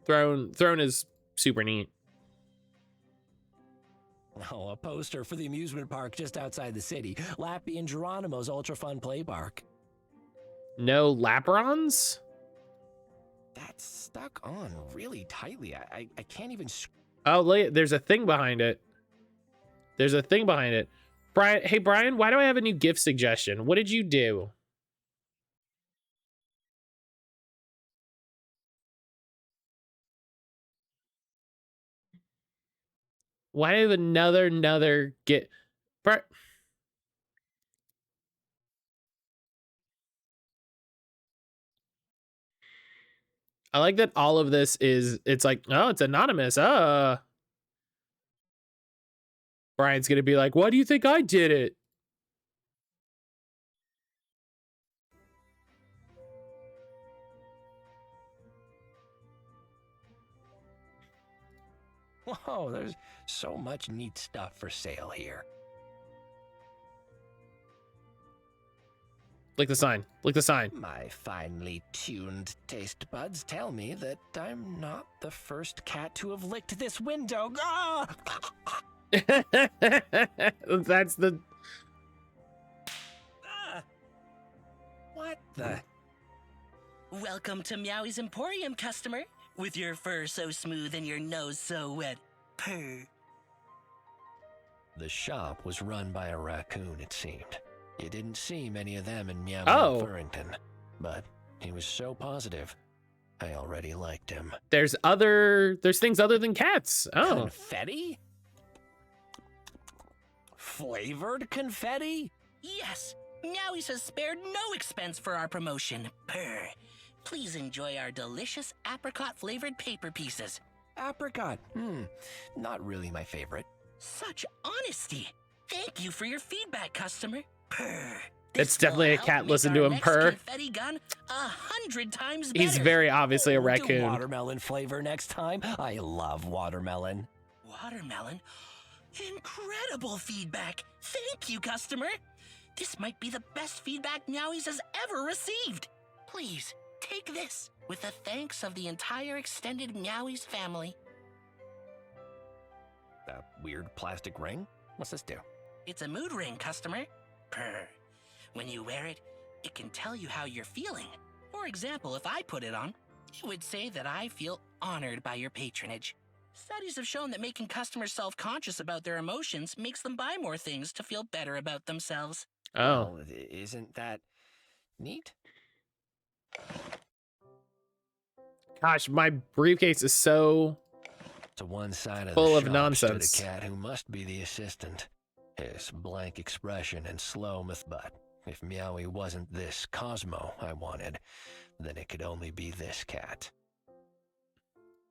throne is super neat. Oh, a poster for the amusement park just outside the city. Lappy and Geronimo's ultra fun play park. No Labrons? That's stuck on really tightly. I can't even. Oh, look, there's a thing behind it. There's a thing behind it. Brian, hey Brian, why do I have a new gift suggestion? What did you do? Why do I have another gift? I like that all of this it's like, oh, it's anonymous. Brian's gonna be like, why do you think I did it? Whoa, there's so much neat stuff for sale here. Lick the sign. Lick the sign. My finely tuned taste buds tell me that I'm not the first cat to have licked this window. Ah! That's the... What the... Welcome to Meow's Emporium, customer. With your fur so smooth and your nose so wet. Purr. The shop was run by a raccoon, it seemed. You didn't see many of them in Meow Oh. Meow Furrington, but he was so positive. I already liked him. There's things other than cats. Oh. Confetti? Flavored confetti? Yes, Meowies has spared no expense for our promotion. Purr. Please enjoy our delicious apricot-flavored paper pieces. Apricot? Not really my favorite. Such honesty. Thank you for your feedback, customer. Purr. It's This definitely will a help cat. make Listen our to him next purr. confetti gun 100 times better. He's very obviously a Do raccoon. watermelon flavor next time. I love watermelon. Watermelon? Incredible feedback. Thank you, customer. This might be the best feedback Meowies has ever received. Please, take this with the thanks of the entire extended Meowies family. That weird plastic ring? What's this do? It's a mood ring, customer. Purr. When you wear it, it can tell you how you're feeling. For example, if I put it on, it would say that I feel honored by your patronage. Studies have shown that making customers self-conscious about their emotions makes them buy more things to feel better about themselves. Oh. Well, isn't that neat? Gosh, my briefcase is so... To one side of full the of shop nonsense. stood a cat who must be the assistant. His blank expression and slow but if Meowie wasn't this Cosmo I wanted, then it could only be this cat.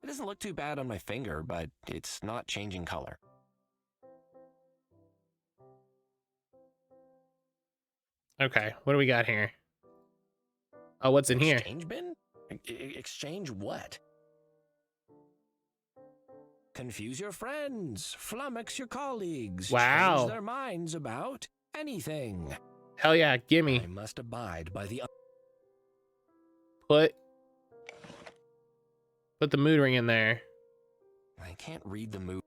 It doesn't look too bad on my finger, but it's not changing color. Okay, what do we got here? Oh, what's in here? Exchange bin? Exchange what? Confuse your friends, flummox your colleagues, Wow. change their minds about anything. Hell yeah, gimme. I must abide by the... Put the mood ring in there. I can't read the mood.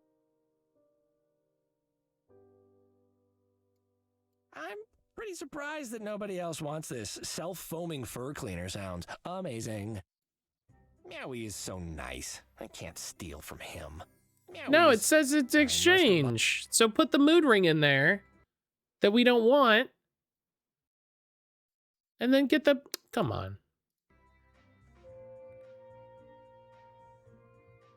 I'm pretty surprised that nobody else wants this. Self-foaming fur cleaner sounds amazing. Meowie is so nice. I can't steal from him. No, it Meowies. says it's I must have exchange. So put the mood ring in there that we don't want. And then get the... Come on.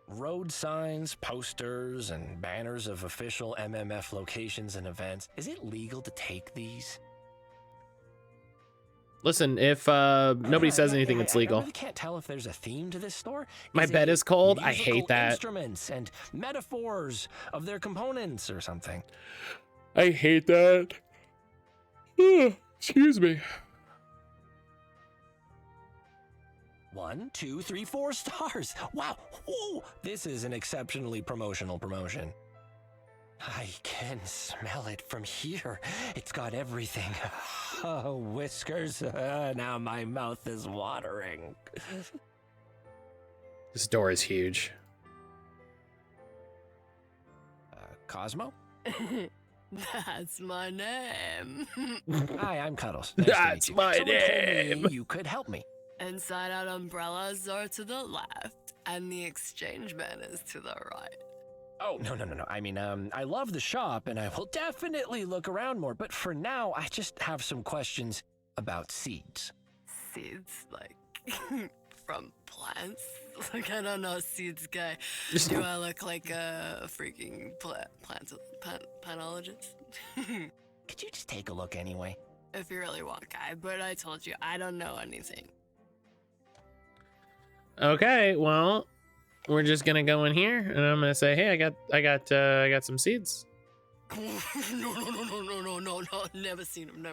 Road signs, posters, and banners of official MMF locations and events. Is it legal to take these? Listen, if nobody says anything, it's I legal. really can't tell if there's a theme to this store. My bed it is cold. I musical hate that. Instruments and metaphors of their components or something. I hate that. Excuse me. 1, 2, 3, 4 stars. Wow. Ooh, this is an exceptionally promotional promotion. I can smell it from here. It's got everything. Oh, whiskers. Now my mouth is watering. This door is huge. Cosmo? That's my name. Hi, I'm Cuddles. Nice to meet That's you. my Someone told name. me you could help me. Inside out umbrellas are to the left, and the exchange man is to the right. Oh, no. I mean, I love the shop, and I will definitely look around more. But for now, I just have some questions about seeds. Seeds, like, from plants? Like, I don't know, seeds guy. Do I look like a freaking planologist? Could you just take a look anyway? If you really want, guy, but I told you, I don't know anything. Okay, well, we're just gonna go in here, and I'm gonna say, hey, I got some seeds. No, never seen him.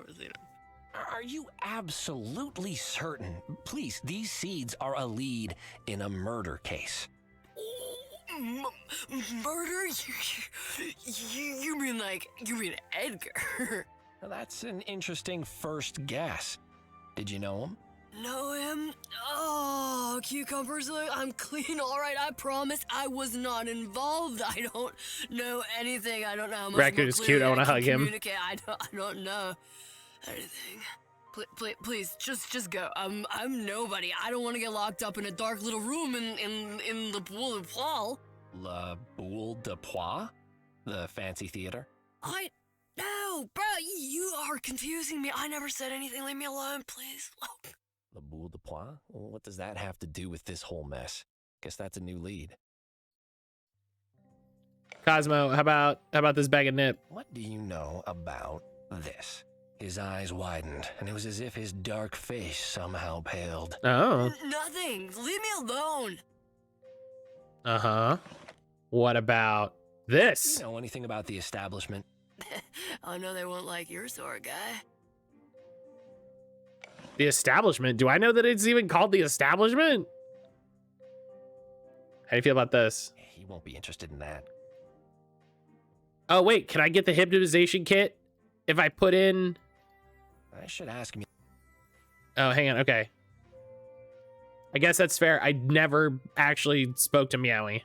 Are you absolutely certain? Please, these seeds are a lead in a murder case. Murder? You mean Edgar? Now, that's an interesting first guess. Did you know him? Know him? Oh, cucumbers, I'm clean, all right, I promise I was not involved. I don't know anything. I don't know how much Raccoon more is cute. I clearly want to can hug him. communicate. I don't know anything. Please, just go. I'm nobody. I don't want to get locked up in a dark little room in the Boule de Poil. La Boule de Pois? The fancy theater? No, bro, you are confusing me. I never said anything. Leave me alone, please. La Boule de Pois? Well, what does that have to do with this whole mess? Guess that's a new lead. Cosmo, how about this bag of nip? What do you know about this? His eyes widened, and it was as if his dark face somehow paled. Oh. Nothing. Leave me alone. Uh-huh. What about this? Do you know anything about the establishment? I know they won't like your sort of guy. The establishment? Do I know that it's even called the establishment? How do you feel about this? He won't be interested in that. Oh, wait, can I get the hypnotization kit if I put in... I should ask me. Oh, hang on, okay. I guess that's fair. I never actually spoke to Meowie.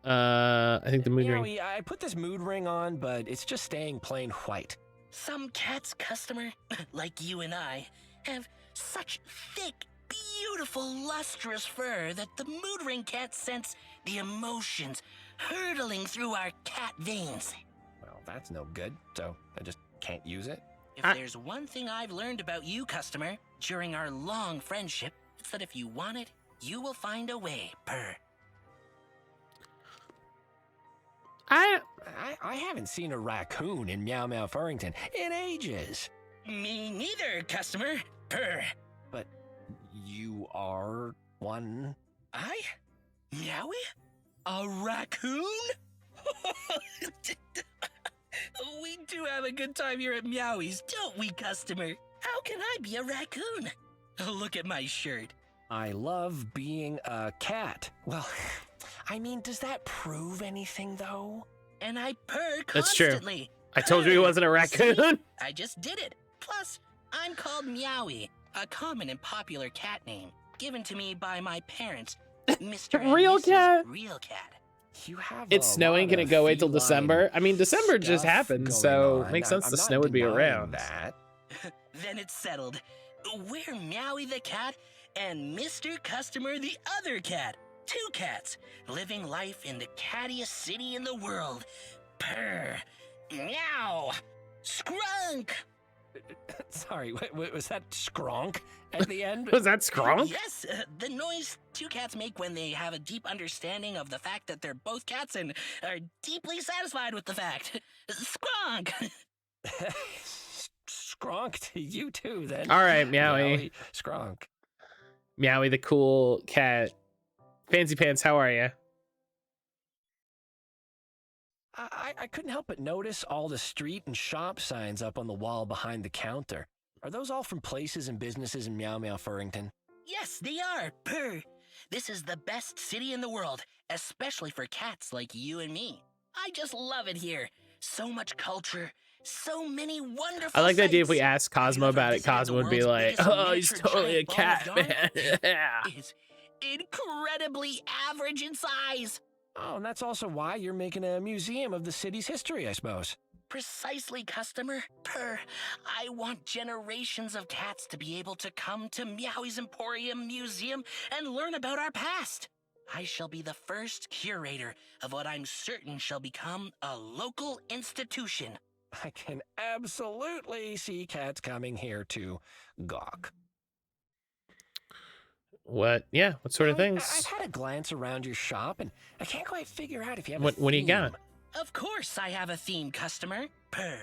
I think the mood ring... Meowie, I put this mood ring on, but it's just staying plain white. Some cats, customer, like you and I, have such thick, beautiful, lustrous fur that the mood ring can't sense the emotions hurtling through our cat veins. Well, that's no good, so I just can't use it. If there's one thing I've learned about you, customer, during our long friendship, it's that if you want it, you will find a way, purr. I haven't seen a raccoon in Meow Meow Furrington in ages. Me neither, customer, purr. But you are one? I? Meowie? A raccoon? We do have a good time here at Meowie's, don't we, customer? How can I be a raccoon? Look at my shirt. I love being a cat. Well, I mean, does that prove anything, though? And I purr That's true. constantly. I told you he wasn't a raccoon. See? I just did it. Plus, I'm called Meowie, a common and popular cat name, given to me by my parents, Mr. and Real Mrs. cat? Real Cat. You have It's snowing. Can it go wait till December? I mean, December just stuff happened, going so on. makes sense I'm the not snow would be denying around. that. Then it's settled. We're Meowie the cat and Mr. Customer the other cat. 2 cats, living life in the cattiest city in the world. Purr. Meow. Skrunk. Sorry, was that skronk at the end? Was that Skronk? Yes, the noise 2 cats make when they have a deep understanding of the fact that they're both cats and are deeply satisfied with the fact. Skronk. Skronk to you too, then. All right, Meowie. Skronk. Meowie, the cool cat. Fancy Pants, how are you? I couldn't help but notice all the street and shop signs up on the wall behind the counter. Are those all from places and businesses in Meow Meow Furrington? Yes, they are. Purr. This is the best city in the world, especially for cats like you and me. I just love it here. So much culture, so many wonderful I like the idea if we sights. asked Cosmo about it, Cosmo would be like, oh, he's totally a cat, man. Yeah. Is incredibly average in size. Oh, and that's also why you're making a museum of the city's history, I suppose. Precisely, customer. Purr. I want generations of cats to be able to come to Meowie's Emporium Museum and learn about our past. I shall be the first curator of what I'm certain shall become a local institution. I can absolutely see cats coming here to gawk. What? Yeah, what sort of things? I've had a glance around your shop, and I can't quite figure out if you have What do you got? Of course I have a theme, customer. Purr.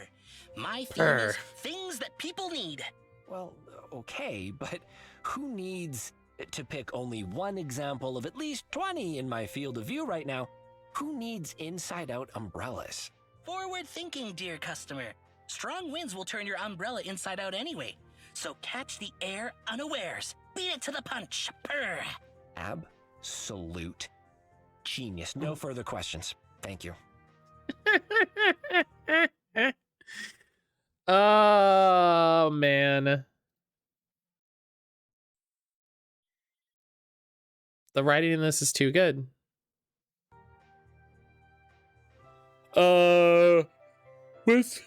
My theme Purr. is things that people need. Well, okay, but who needs to pick only one example of at least 20 in my field of view right now? Who needs inside-out umbrellas? Forward thinking, dear customer. Strong winds will turn your umbrella inside out anyway. So catch the air unawares. Beat it to the punch. Purr. Absolute genius. No further questions. Thank you. Oh, man. The writing in this is too good. What's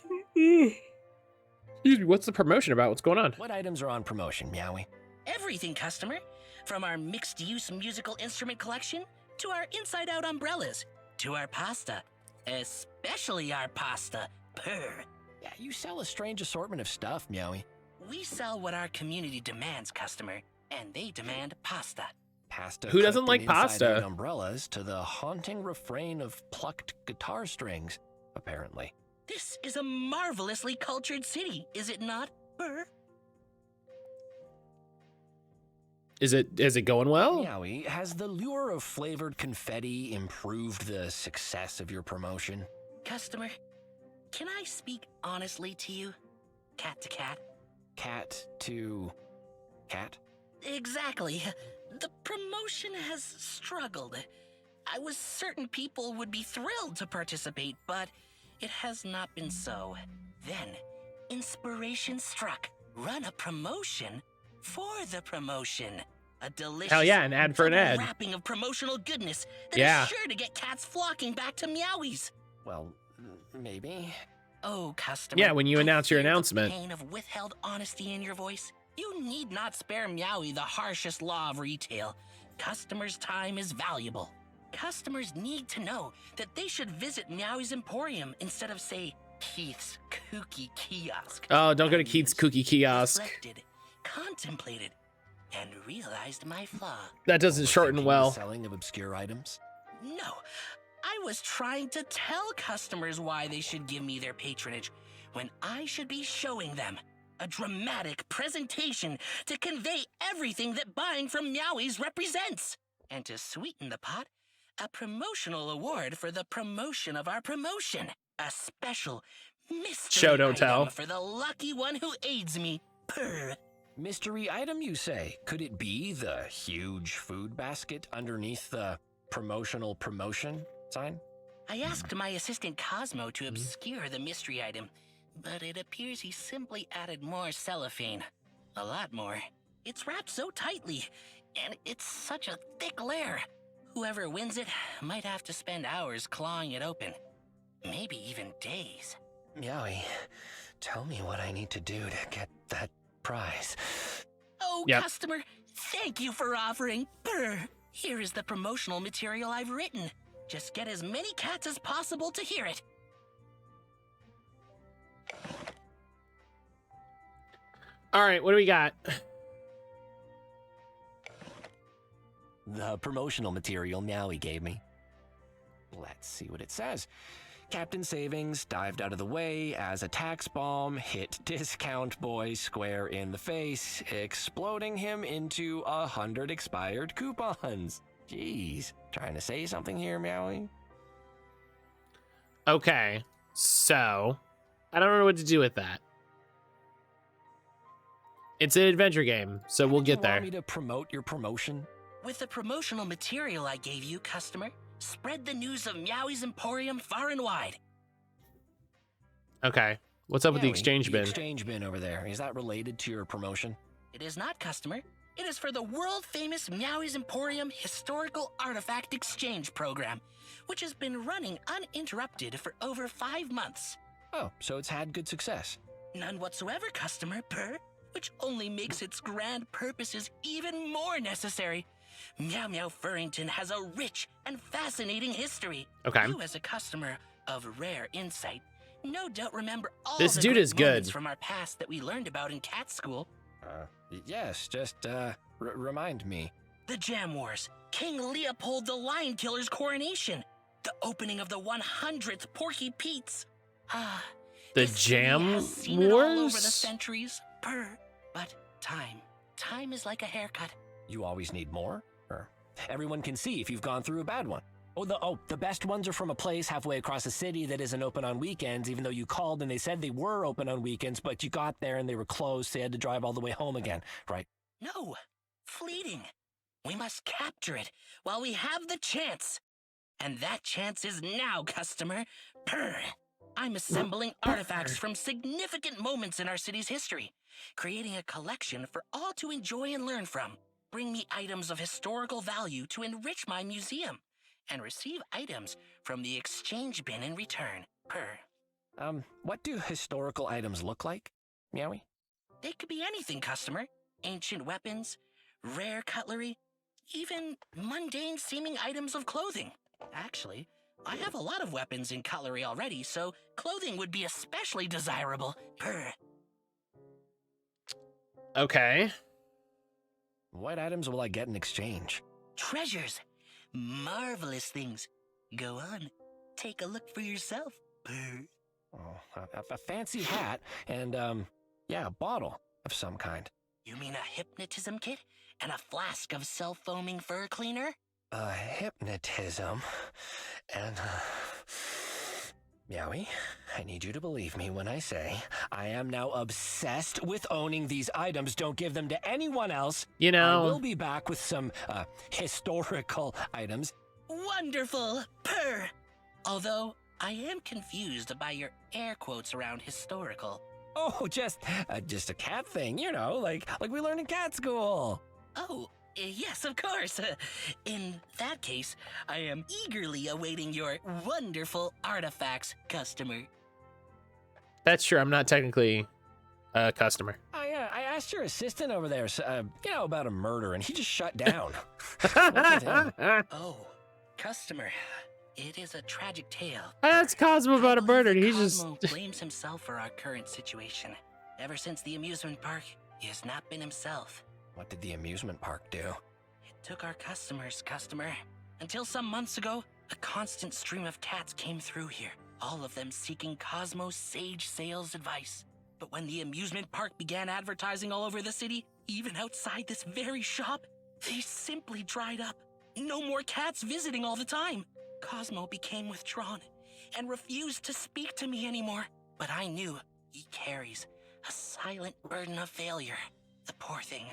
the promotion about? What's going on? What items are on promotion, Meowie? Everything, customer. From our mixed-use musical instrument collection, to our inside-out umbrellas, to our pasta. Especially our pasta. Purr. Yeah, you sell a strange assortment of stuff, Meowie. We sell what our community demands, customer, and they demand pasta. Pasta. Who doesn't cooked like in inside-out pasta? Umbrellas to the haunting refrain of plucked guitar strings, apparently. This is a marvelously cultured city, is it not? Purr. Is it going well? Meowie, has the lure of flavored confetti improved the success of your promotion? Customer, can I speak honestly to you? Cat to cat? Cat to cat? Exactly. The promotion has struggled. I was certain people would be thrilled to participate, but it has not been so. Then, inspiration struck. Run a promotion for the promotion. A delicious Hell yeah, an ad for an double ad. wrapping of promotional goodness that Yeah. is sure to get cats flocking back to Meowies. Well, maybe. Oh, customer. Yeah, when you I announce your hear the announcement. pain of withheld honesty in your voice. You need not spare Meowie the harshest law of retail. Customers' time is valuable. Customers need to know that they should visit Meowie's Emporium instead of, say, Keith's Kooky Kiosk. Oh, don't go to And Keith's Cookie Kiosk. reflected, contemplated, and realized my flaw. That doesn't shorten Thinking well. the selling of obscure items? No, I was trying to tell customers why they should give me their patronage when I should be showing them a dramatic presentation to convey everything that buying from Meowies represents. And to sweeten the pot, a promotional award for the promotion of our promotion. A special mystery Show, don't item tell. for the lucky one who aids me. Purr. Mystery item, you say? Could it be the huge food basket underneath the promotional promotion sign? I asked my assistant Cosmo to obscure the mystery item, but it appears he simply added more cellophane. A lot more. It's wrapped so tightly, and it's such a thick layer. Whoever wins it might have to spend hours clawing it open. Maybe even days. Meowie, tell me what I need to do to get that prize. Oh, Yep. customer, thank you for offering. Purr. Here is the promotional material I've written. Just get as many cats as possible to hear it. All right, what do we got? The promotional material Meowie gave me. Let's see what it says. Captain Savings dived out of the way as a tax bomb hit Discount Boy square in the face, exploding him into 100 expired coupons. Jeez, trying to say something here, Meowie? Okay, so I don't know what to do with that. It's an adventure game, so we'll get there. Want me to promote your promotion? With the promotional material I gave you, customer, spread the news of Meowie's Emporium far and wide. Okay, what's up with the Meowie, exchange bin? The exchange bin over there, is that related to your promotion? It is not, customer. It is for the world-famous Meowie's Emporium Historical Artifact Exchange Program, which has been running uninterrupted for over 5 months. Oh, so it's had good success. None whatsoever, customer, purr, which only makes its grand purposes even more necessary. Meow Meow Furrington has a rich and fascinating history. Okay. You, as a customer of rare insight, no doubt remember all This the dude great is good. moments from our past that we learned about in cat school. Yes, just, remind me. The Jam Wars, King Leopold the Lion Killer's coronation, the opening of the 100th Porky Pete's. The this city Jam has seen it all over the Wars? centuries, purr. But time is like a haircut. You always need more? Or everyone can see if you've gone through a bad one. The best ones are from a place halfway across the city that isn't open on weekends, even though you called and they said they were open on weekends, but you got there and they were closed, so you had to drive all the way home again, right? No, fleeting. We must capture it while we have the chance. And that chance is now, customer. Purr. I'm assembling artifacts from significant moments in our city's history, creating a collection for all to enjoy and learn from. Bring me items of historical value to enrich my museum, and receive items from the exchange bin in return. Purr. What do historical items look like, Meowie? They could be anything, customer. Ancient weapons, rare cutlery, even mundane-seeming items of clothing. Actually, I have a lot of weapons and cutlery already, so clothing would be especially desirable. Purr. Okay. What items will I get in exchange? Treasures. Marvelous things. Go on. Take a look for yourself. Purr. Oh, a fancy hat and, a bottle of some kind. You mean a hypnotism kit and a flask of self-foaming fur cleaner? A hypnotism and... Meowie, I need you to believe me when I say I am now obsessed with owning these items. Don't give them to anyone else. You know, I will be back with some historical items. Wonderful! Purr! Although, I am confused by your air quotes around historical. Oh, just a cat thing, you know, like we learned in cat school. Oh, yes, of course. In that case, I am eagerly awaiting your wonderful artifacts, customer. that's true. I'm not technically a customer. I asked your assistant over there, about a murder, and he just shut down. Oh, customer. It is a tragic tale. I asked Cosmo about a murder. He Cosmo just blames himself for our current situation. Ever since the amusement park, he has not been himself. What did the amusement park do? It took our customers, customer. Until some months ago, a constant stream of cats came through here, all of them seeking Cosmo's sage sales advice. But when the amusement park began advertising all over the city, even outside this very shop, they simply dried up. No more cats visiting all the time. Cosmo became withdrawn and refused to speak to me anymore. But I knew he carries a silent burden of failure. The poor thing.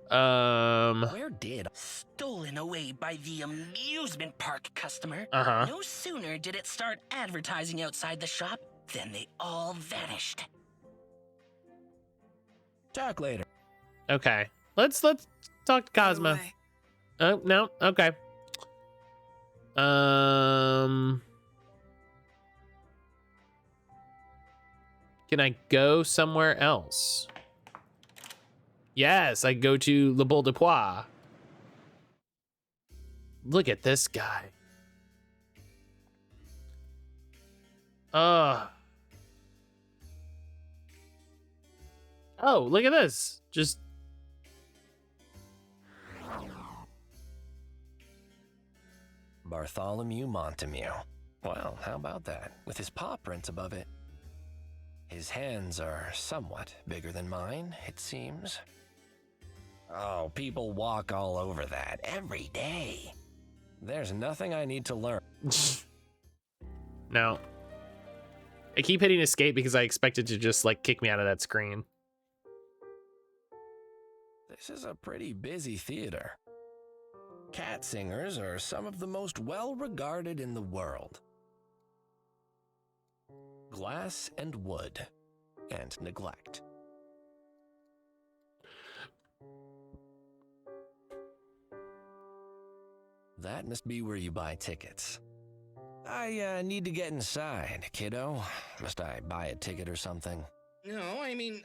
Where did? Stolen away by the amusement park, customer. Uh-huh. No sooner did it start advertising outside the shop than they all vanished. Talk later. Okay. Let's talk to Cosmo. Away. Oh, no. Okay. Can I go somewhere else? Yes, I go to Le Boule de Pois. Look at this guy. Oh, look at this. Just Bartholomew Montemeux. Well, how about that? With his paw prints above it. His hands are somewhat bigger than mine, it seems. Oh, people walk all over that every day. There's nothing I need to learn. no. I keep hitting escape because I expect it to just like kick me out of that screen. This is a pretty busy theater. Cat singers are some of the most well-regarded in the world. Glass and wood, and neglect. That must be where you buy tickets. I need to get inside, kiddo. Must I buy a ticket or something? No, I mean,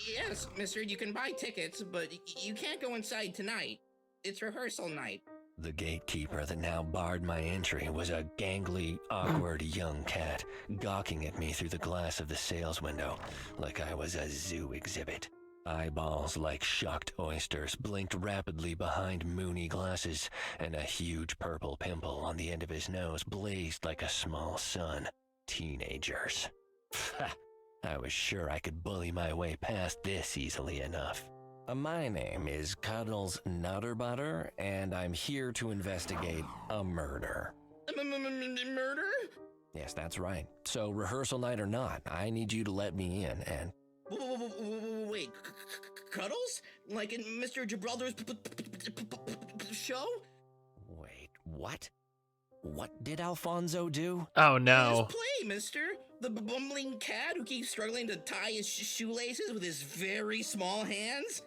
yes, mister, you can buy tickets, but you can't go inside tonight. It's rehearsal night. The gatekeeper that now barred my entry was a gangly, awkward young cat, gawking at me through the glass of the sales window like I was a zoo exhibit. Eyeballs like shocked oysters blinked rapidly behind moony glasses, and a huge purple pimple on the end of his nose blazed like a small sun. Teenagers. I was sure I could bully my way past this easily enough. My name is Cuddles Nutterbutter, and I'm here to investigate a murder. Murder? Yes, that's right. So, rehearsal night or not, I need you to let me in and... Wait, Cuddles? Like in Mr. Gibraltar's show? Wait, what? What did Alfonso do? Oh no. His play, mister. The bumbling cat who keeps struggling to tie his shoelaces with his very small hands?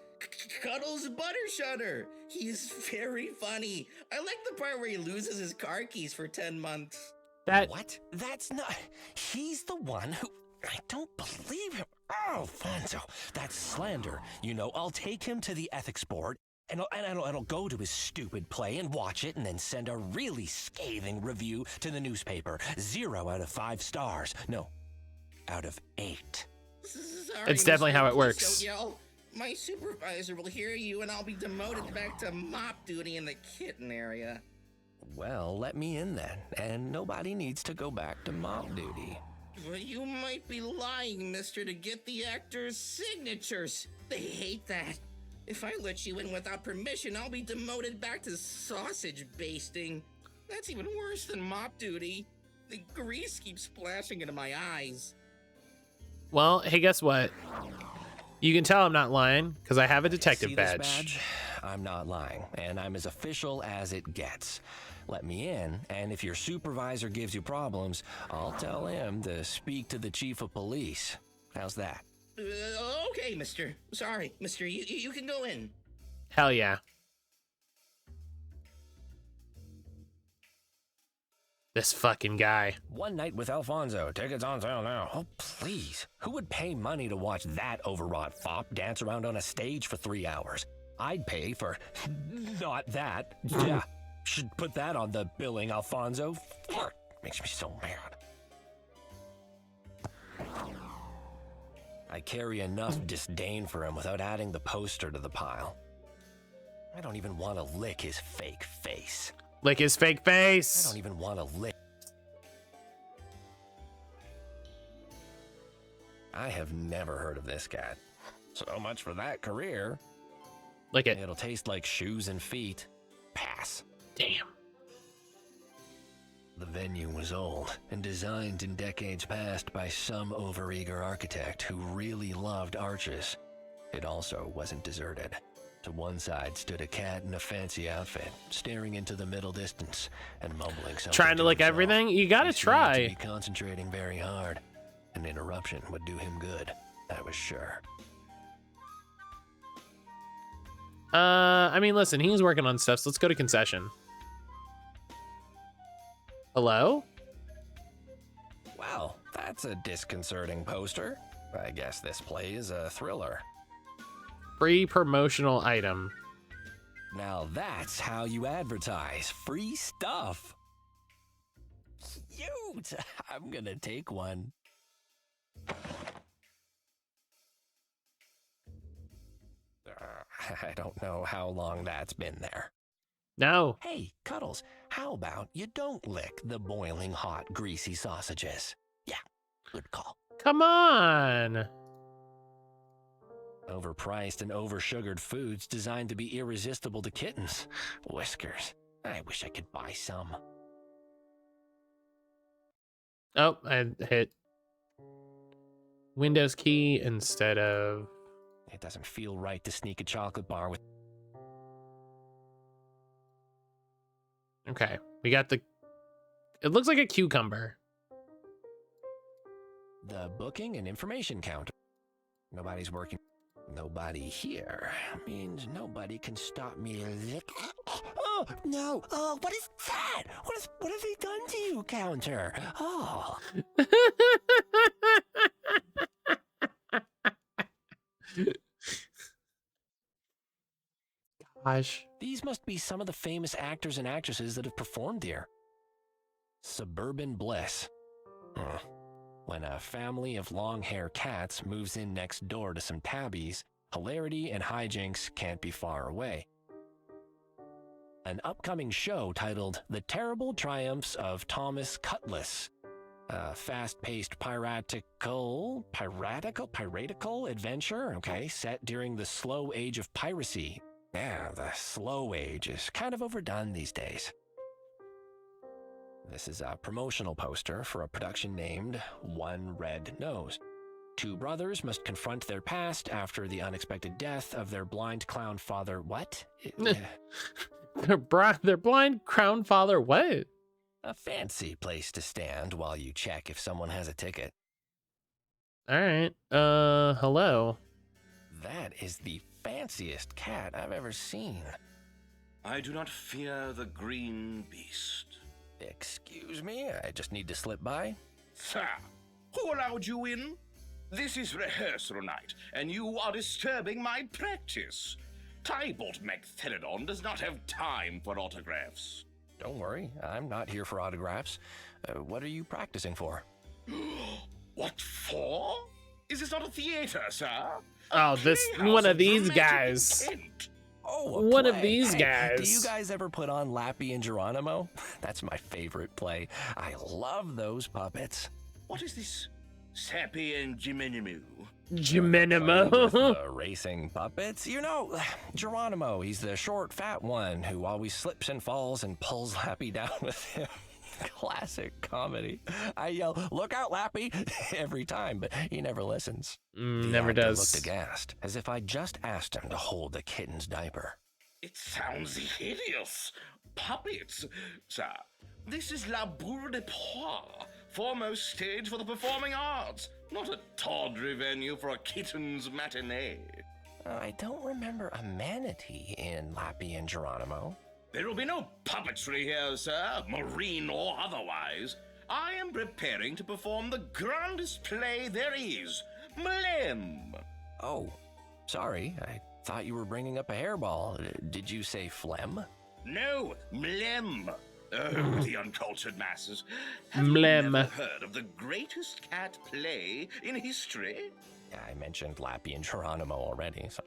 Cuddles Buttershutter. He's very funny. I like the part where he loses his car keys for 10 months. What? That's not... He's the one who... I don't believe him. Oh, Alfonso, that's slander. You know, I'll take him to the ethics board, and I'll go to his stupid play and watch it, and then send a really scathing review to the newspaper. 0 out of 5 stars. No, out of 8. Sorry, It's definitely how it works. Don't yell. My supervisor will hear you, and I'll be demoted back to mop duty in the kitten area. Well, let me in then, and nobody needs to go back to mop duty. Well, you might be lying, mister, to get the actors' signatures. They hate that. If I let you in without permission, I'll be demoted back to sausage basting. That's even worse than mop duty. The grease keeps splashing into my eyes. Well, hey, guess what? You can tell I'm not lying because I have a detective See badge. This badge? I'm not lying, and I'm as official as it gets. Let me in, and if your supervisor gives you problems, I'll tell him to speak to the chief of police. How's that? Okay, mister. Sorry, mister. You can go in. Hell yeah. This fucking guy. One night with Alfonso. Tickets on sale now. Oh, please. Who would pay money to watch that overwrought fop dance around on a stage for 3 hours? I'd pay for not that. Yeah. Should put that on the billing, Alfonso. Makes me so mad. I carry enough disdain for him without adding the poster to the pile. I don't even want to lick his fake face. Lick his fake I face. don't even want to lick. I have never heard of this cat. So much for that career. Lick it. It'll taste like shoes and feet. Pass. Damn. The venue was old and designed in decades past by some overeager architect who really loved arches. It also wasn't deserted. To one side stood a cat in a fancy outfit, staring into the middle distance and mumbling something. Trying to lick himself. everything? You gotta He seemed try. to be concentrating very hard. An interruption would do him good, I was sure. I mean, listen, he's working on stuff, so let's go to concession. Hello? Well, that's a disconcerting poster. I guess this play is a thriller. Free promotional item. Now that's how you advertise free stuff. Cute! I'm gonna take one. I don't know how long that's been there. No. Hey, Cuddles, how about you don't lick the boiling hot, greasy sausages? Yeah, good call. Come on. Overpriced and oversugared foods designed to be irresistible to kittens. Whiskers. I wish I could buy some. Oh, I hit Windows key instead of... It doesn't feel right to sneak a chocolate bar with... Okay, we got the... It looks like a cucumber. The booking and information counter. Nobody's working. Nobody here means nobody can stop me. Oh, no. Oh, what is that? What have they done to you, counter? Oh. Gosh. These must be some of the famous actors and actresses that have performed here. Suburban bliss. Huh. When a family of long-hair cats moves in next door to some tabbies, hilarity and hijinks can't be far away. An upcoming show titled The Terrible Triumphs of Thomas Cutlass. A fast-paced piratical adventure, okay, set during the slow age of piracy. Yeah, the slow age is kind of overdone these days. This is a promotional poster for a production named One Red Nose. Two brothers must confront their past after the unexpected death of their blind clown father. What? Their blind crown father, what? A fancy place to stand while you check if someone has a ticket. All right. Hello. That is the fanciest cat I've ever seen. I do not fear the green beast. Excuse me, I just need to slip by. Sir, who allowed you in? This is rehearsal night, and you are disturbing my practice. Tybalt McTheridon does not have time for autographs. Don't worry, I'm not here for autographs. What are you practicing for? What for? Is this not a theater, sir? Oh, this one of these guys. Oh, one of play. these Hey, guys. Do you guys ever put on Lappy and Geronimo? That's my favorite play. I love those puppets. What is this? Sappy and Jimenemu? Jimenemo. The racing puppets? You know, Geronimo, he's the short, fat one who always slips and falls and pulls Lappy down with him. Classic comedy. I yell, "Look out, Lappy," every time, but he never listens. Never actor does. Looked aghast, as if I just asked him to hold the kitten's diaper. It sounds hideous. Puppets, sir. This is La Boule de Poix, foremost stage for the performing arts, not a tawdry venue for a kitten's matinee. I don't remember a manatee in Lappy and Geronimo. There will be no puppetry here, sir, marine or otherwise. I am preparing to perform the grandest play there is, Mlem. Oh, sorry, I thought you were bringing up a hairball. Did you say phlegm? No, Mlem. Oh, the uncultured masses. Have Mlem. you never heard of the greatest cat play in history? Yeah, I mentioned Lappy and Geronimo already, so...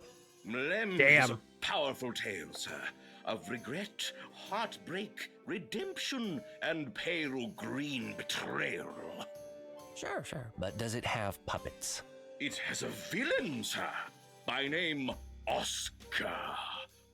Mlem Damn. is a powerful tale, sir, of regret, heartbreak, redemption, and pale green betrayal. Sure. But does it have puppets? It has a villain, sir, by name Oscar,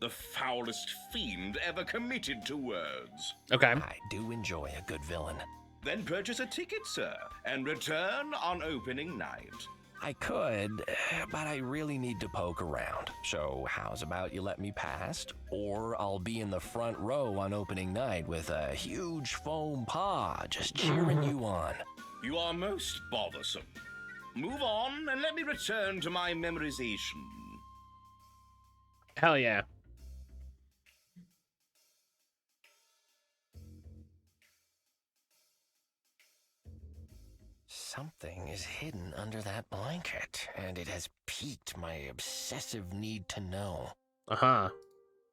the foulest fiend ever committed to words. Okay. I do enjoy a good villain. Then purchase a ticket, sir, and return on opening night. I could, but I really need to poke around. So how's about you let me past? Or I'll be in the front row on opening night with a huge foam paw just cheering you on. You are most bothersome. Move on and let me return to my memorization. Hell yeah. Something is hidden under that blanket, and it has piqued my obsessive need to know. Uh-huh.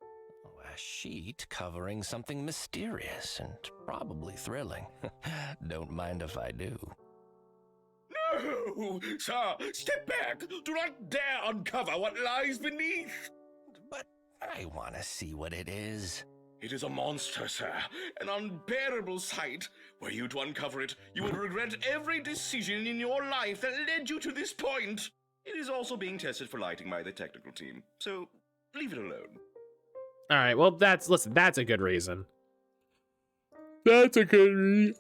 A sheet covering something mysterious and probably thrilling. Don't mind if I do. No! Sir, step back! Do not dare uncover what lies beneath! But I want to see what it is. It is a monster, sir. An unbearable sight. Were you to uncover it, you would regret every decision in your life that led you to this point. It is also being tested for lighting by the technical team, so leave it alone. All right, well, that's a good reason. That's a good reason.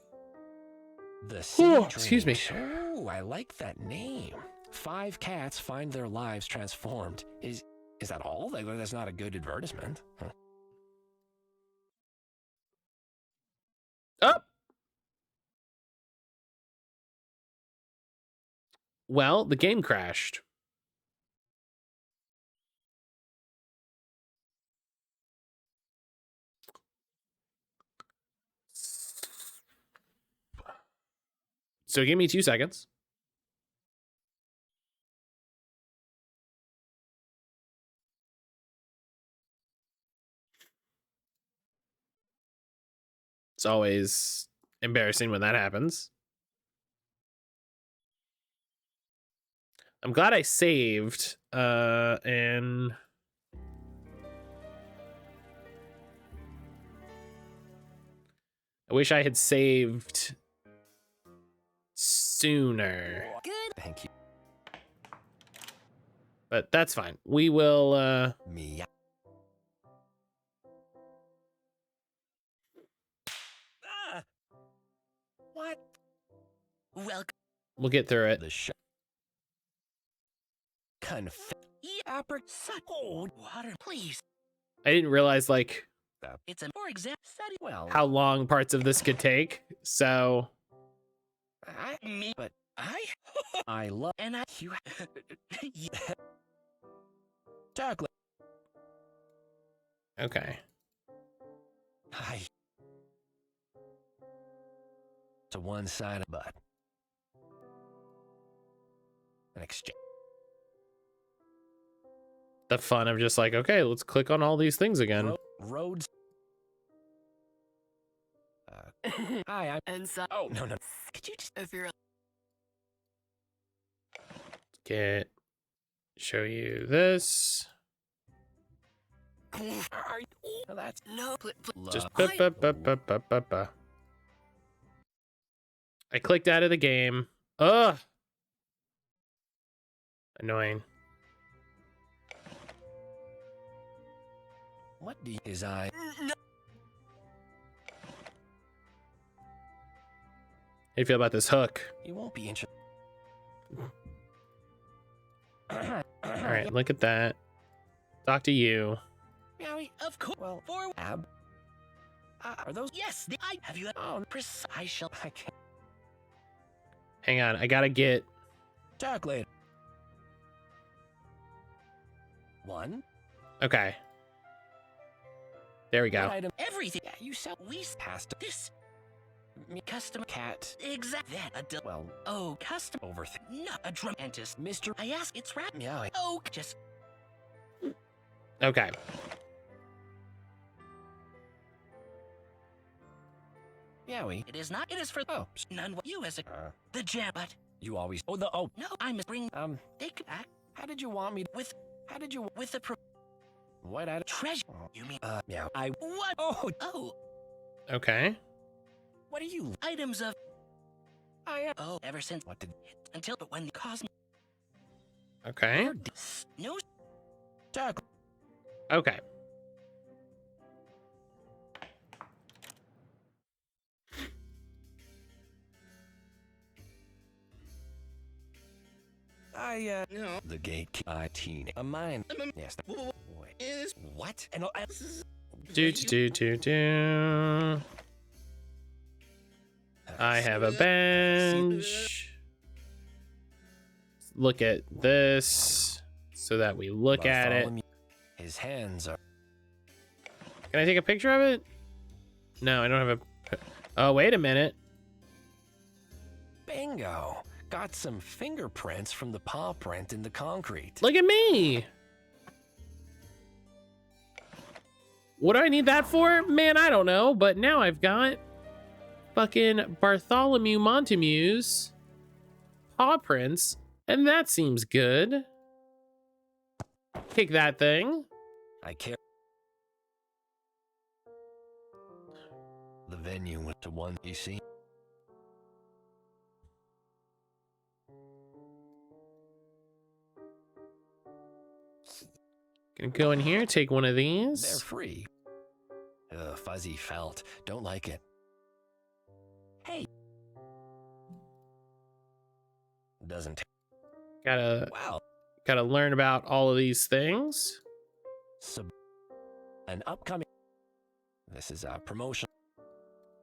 The Sea Oh, excuse me. Oh, I like that name. 5 cats find their lives transformed. Is that all? That's not a good advertisement. Huh. Oh. Well, the game crashed. So give me 2 seconds. It's always embarrassing when that happens. I'm glad I saved, and I wish I had saved sooner. Good. Thank you. But that's fine. We will, Meow. Ah! What? Welcome. we'll get through it. The show. Oh, water, please. I didn't realize, like, It's a for example study. Well, how long parts of this could take, so... I love and I you. Chocolate. Okay. Hi. To one side of butt. An exchange. The fun of just like, okay, let's click on all these things again. Roads. Hi, I'm. And so, Oh no. could you just if you're Show you this. Oh, that's no, Just I- I clicked out of the game. Ugh. Annoying. what do you, is I? no, How do you feel about this hook? You won't be interested. All right, look at that. Talk to you. Meowie, of course. Well, For Ab. Are those? yes, I have you. Oh, I shall. I can't. Hang on, I gotta get... Chocolate. One. Okay. There we go. What item? Everything. Yeah, you sell. We Pasta. this Me. customer Cat. exact that Well, oh custom overthink. not a dramatist. Mr. I ask it's rap. Meowie. Oh, just Okay. Meowie. it is not. It is for Oh. none. You as a the jam, but You always. Oh, the. Oh. no, I must bring. They could act How did you want me to? with How did you? with the What I? treasure. Oh, You mean Meow. I. what? Oh. Oh, Okay. What are you? items of I am. oh ever since What did? until but when the cosmic Okay. no Chocolate. Okay. No. The gate. I teen. A mine. Yes. Wait. Is What? And Do. I have a bench. Look at this so that we look at it. His hands are. Can I take a picture of it? No, I don't have a... Oh, wait a minute. Bingo! Got some fingerprints from the paw print in the concrete. Look at me! What do I need that for? Man, I don't know, but now I've got fucking Bartholomew Montemew's paw prints, and that seems good. Take that thing. I care. The venue went to one, you see. Gonna go in here, take one of these. They're free. Fuzzy felt. Don't like it. Hey. Doesn't. Gotta Wow. gotta learn about all of these things. An upcoming. This is a promotion.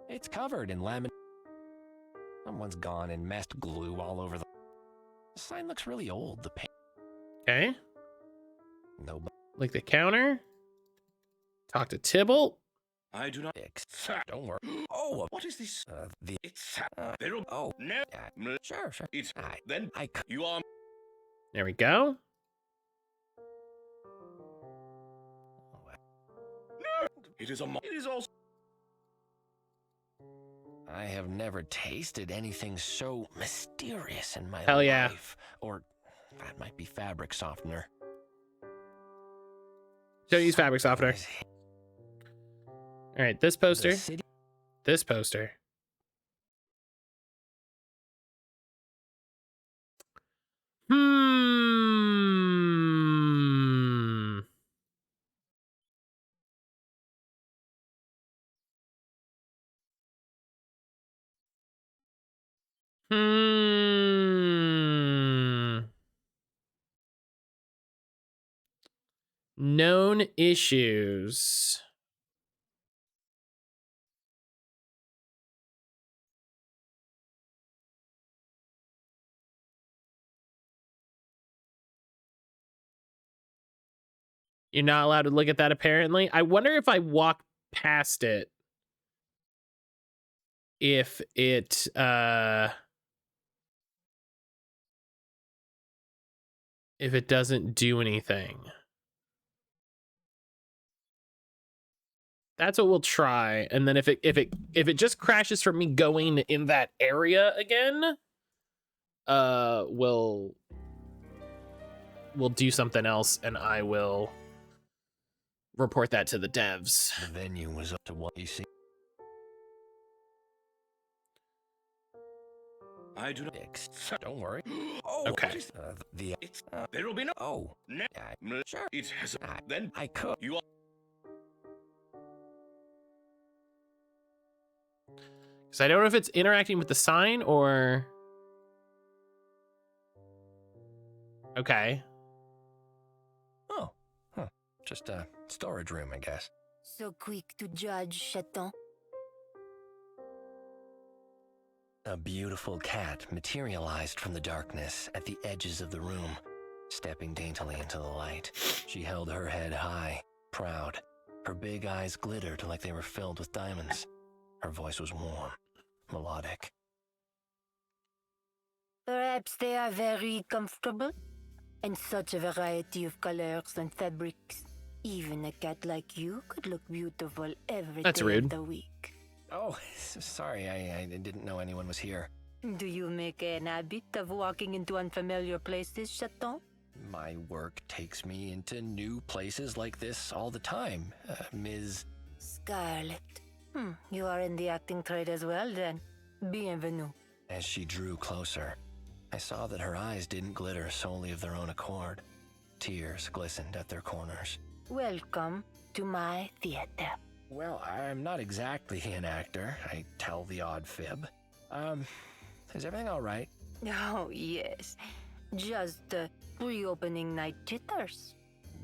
It's covered in laminate. Someone's gone and messed glue all over the sign. Looks really old. The paint. Okay. No. Like the counter. Talk to Tybalt. I do not. Don't worry. Oh, What is this? the. It's there. Oh, No. sure. It's I, then I. you are. There we go. It is a. It is also. I have never tasted anything so mysterious in my Hell yeah. life. Or that might be fabric softener. Don't use fabric softener. All right, this poster. The city- This poster. Hmm. Known issues. You're not allowed to look at that, apparently. I wonder if I walk past it, if it doesn't do anything. That's what we'll try. And then if it just crashes for me going in that area again, we'll do something else, and I will report that to the devs. The venue was up to what you see. I do not. Don't worry. Oh, Okay. It's there will be no. Oh, No. sure. It has. I- Then I could. you are. Because I don't know if it's interacting with the sign or... Okay. Oh, huh. Just a storage room, I guess. So quick to judge, Chaton. A beautiful cat materialized from the darkness at the edges of the room, stepping daintily into the light. She held her head high, proud. Her big eyes glittered like they were filled with diamonds. Her voice was warm, melodic. Perhaps they are very comfortable, and such a variety of colors and fabrics. Even a cat like you could look beautiful every That's day rude. of the week. Oh, sorry, I didn't know anyone was here. Do you make an habit of walking into unfamiliar places, Chaton? My work takes me into new places like this all the time, Ms. Scarlet. You are in the acting trade as well, then. Bienvenue. As she drew closer, I saw that her eyes didn't glitter solely of their own accord. Tears glistened at their corners. Welcome to my theater. Well, I'm not exactly an actor. I tell the odd fib. Is everything all right? Oh, yes. Just pre-opening night jitters.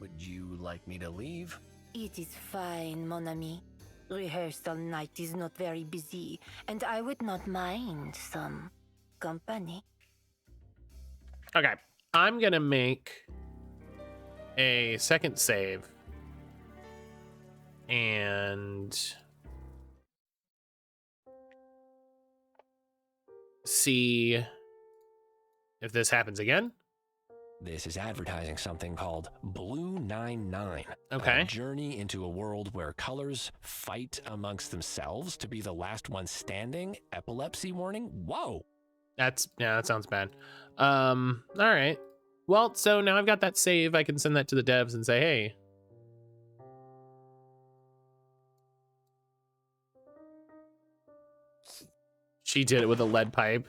Would you like me to leave? It is fine, mon ami. Rehearsal night is not very busy, and I would not mind some company. Okay. I'm going to make a second save. And see if this happens again. This is advertising something called Blue 99. Okay. A journey into a world where colors fight amongst themselves to be the last one standing. Epilepsy warning. Whoa. That sounds bad. All right. Well, so now I've got that save. I can send that to the devs and say, hey. She did it with a lead pipe.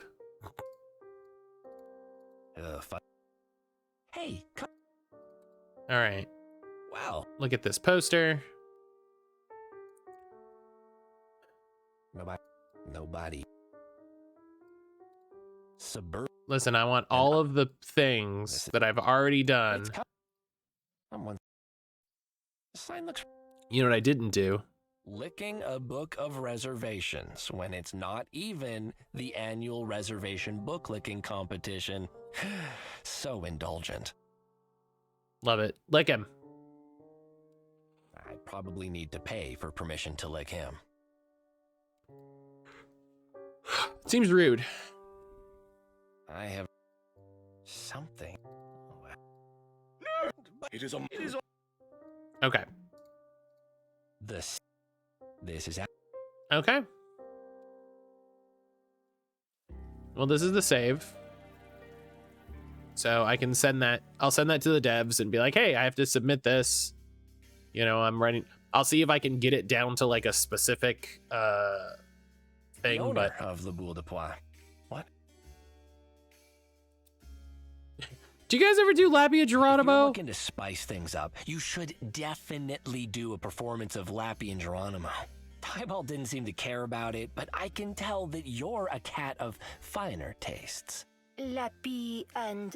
Hey. All right. Wow. Look at this poster. Nobody. Suburban. Listen, I want all of the things that I've already done. Someone. The sign looks. You know what I didn't do? Licking a book of reservations when it's not even the annual reservation book licking competition. So indulgent. Love it. Lick him. I probably need to pay for permission to lick him. Seems rude. I have something. It is a. Okay. This is Okay. Well, this is the save. So I can send that. I'll send that to the devs and be like, hey, I have to submit this. You know, I'm writing. I'll see if I can get it down to like a specific thing. the owner But of Le Boule de Pois. What? do you guys ever do Lappy and If you're Geronimo? looking to spice things up, you should definitely do a performance of Lappy and Geronimo. Tybalt didn't seem to care about it, but I can tell that you're a cat of finer tastes. Lappy and...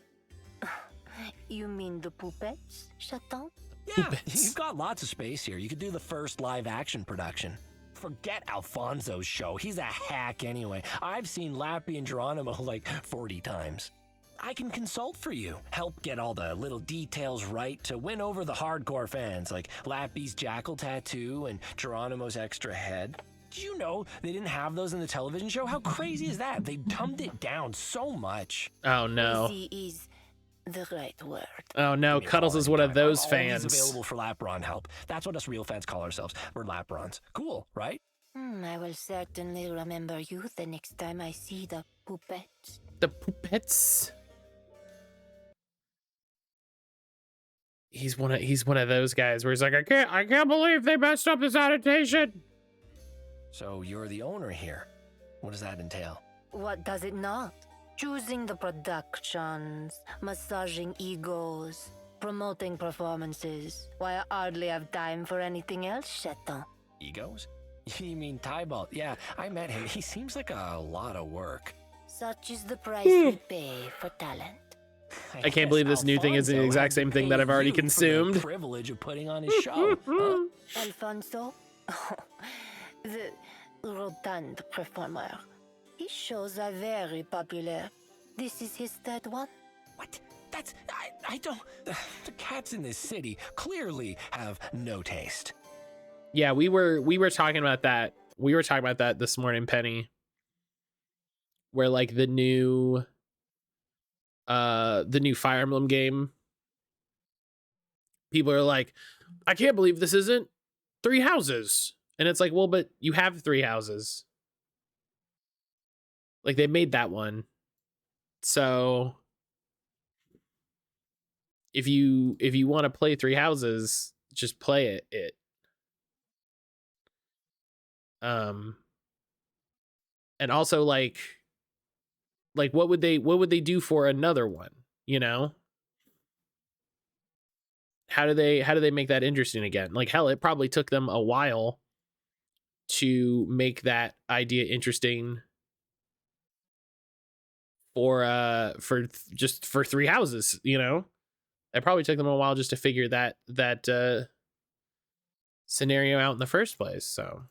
You mean the puppets, Chaton? Yeah, Puppets. you've got lots of space here. You could do the first live-action production. Forget Alfonso's show. He's a hack anyway. I've seen Lappy and Geronimo like 40 times. I can consult for you, help get all the little details right to win over the hardcore fans, like Lappy's jackal tattoo and Geronimo's extra head. Did you know they didn't have those in the television show? How crazy is that? They dumbed it down so much. Oh no. Easy is the right word. Oh no. Give me a Cuddles call is one of anytime. those I'm fans. always available for Lapron help. That's what us real fans call ourselves. We're Laprons. Cool, right? I will certainly remember you the next time I see the puppets. The puppets. He's one of those guys where he's like, I can't believe they messed up this annotation. So you're the owner here. What does that entail? What does it not? Choosing the productions, massaging egos, promoting performances. Why, I hardly have time for anything else, Chaton. Egos? You mean Tybalt? Yeah, I met him. He seems like a lot of work. Such is the price we pay for talent. I can't believe this new thing is the exact same thing that I've already consumed. The privilege of putting on his show. Huh? Alfonso? The rotund performer. His shows are very popular. This is his third one. What? That's... I don't... The cats in this city clearly have no taste. Yeah, we were talking about that. We were talking about that this morning, Penny. Where like the new Fire Emblem game, people are like, I can't believe this isn't 3 houses. And it's like, well, but you have 3 houses. Like they made that one. So if you want to play 3 houses, just play it. And also like what would they do for another one, you know? How do they make that interesting again? Like hell, it probably took them a while to make that idea interesting for 3 houses, you know? It probably took them a while just to figure that scenario out in the first place, so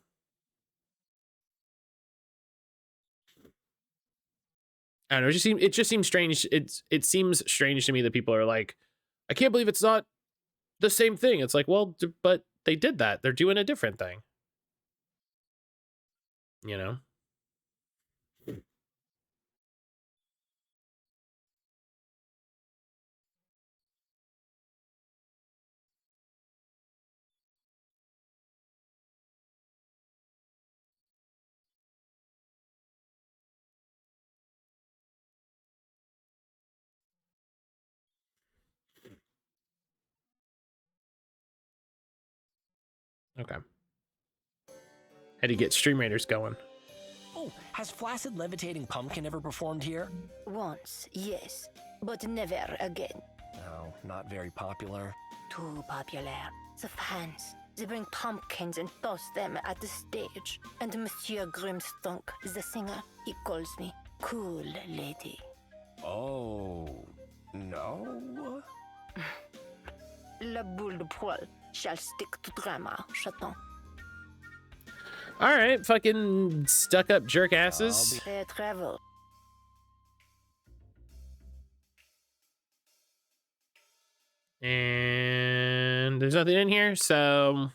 I don't know. It just seems strange. It seems strange to me that people are like, I can't believe it's not the same thing. It's like, well, but they did that. They're doing a different thing. You know? Okay. Had to get Stream Raiders going. Oh, has Flaccid Levitating Pumpkin ever performed here? Once, yes, but never again. No, not very popular. Too popular. The fans, they bring pumpkins and toss them at the stage. And Monsieur Grimstunk, the singer, he calls me cool lady. Oh, no? La boule de poil shall stick to drama, chaton. All right, fucking stuck up jerk asses. Fair travel. And there's nothing in here, so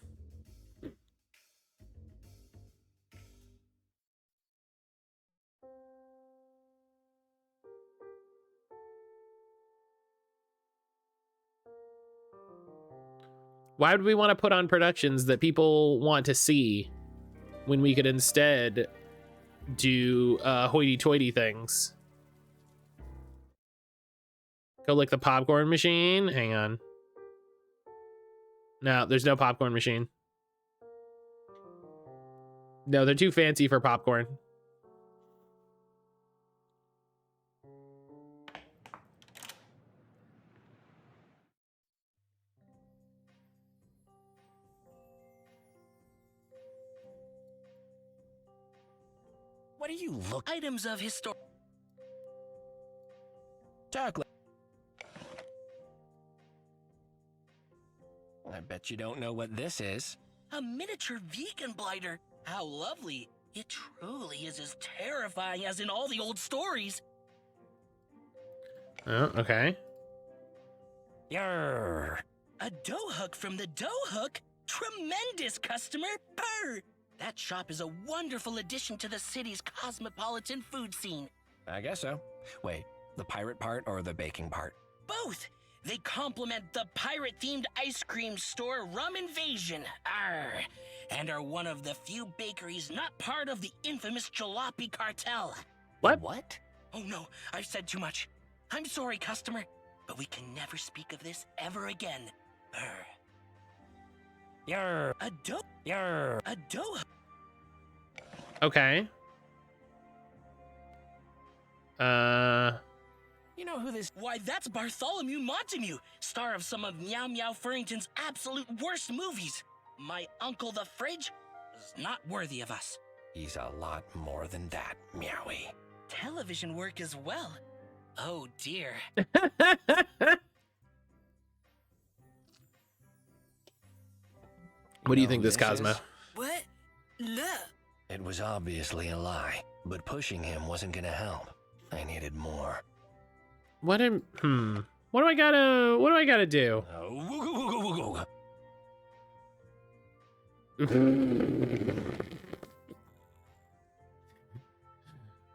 why would we want to put on productions that people want to see when we could instead do hoity-toity things? Go lick the popcorn machine. Hang on. No, there's no popcorn machine. No, they're too fancy for popcorn. What do you look? Items of historic. Chocolate. I bet you don't know what this is. A miniature vegan blighter. How lovely. It truly is as terrifying as in all the old stories. Oh, okay. Yarr. A dough hook from the dough hook? Tremendous, customer! Purr! That shop is a wonderful addition to the city's cosmopolitan food scene. I guess so. Wait, the pirate part or the baking part? Both! They complement the pirate-themed ice cream store Rum Invasion. Arr! And are one of the few bakeries not part of the infamous jalopy cartel. What? What? Oh no, I've said too much. I'm sorry, customer, but we can never speak of this ever again. Brr. Yarr. A dough. Yarr. A dough. Okay. You know who this? Why, that's Bartholomew Montague, star of some of Meow Meow Furrington's absolute worst movies. My uncle the Fridge is not worthy of us. He's a lot more than that, Meowie. Television work as well. Oh dear. What do you think this Cosmo? What? No. It was obviously a lie, but pushing him wasn't gonna help. I needed more. What do I gotta do?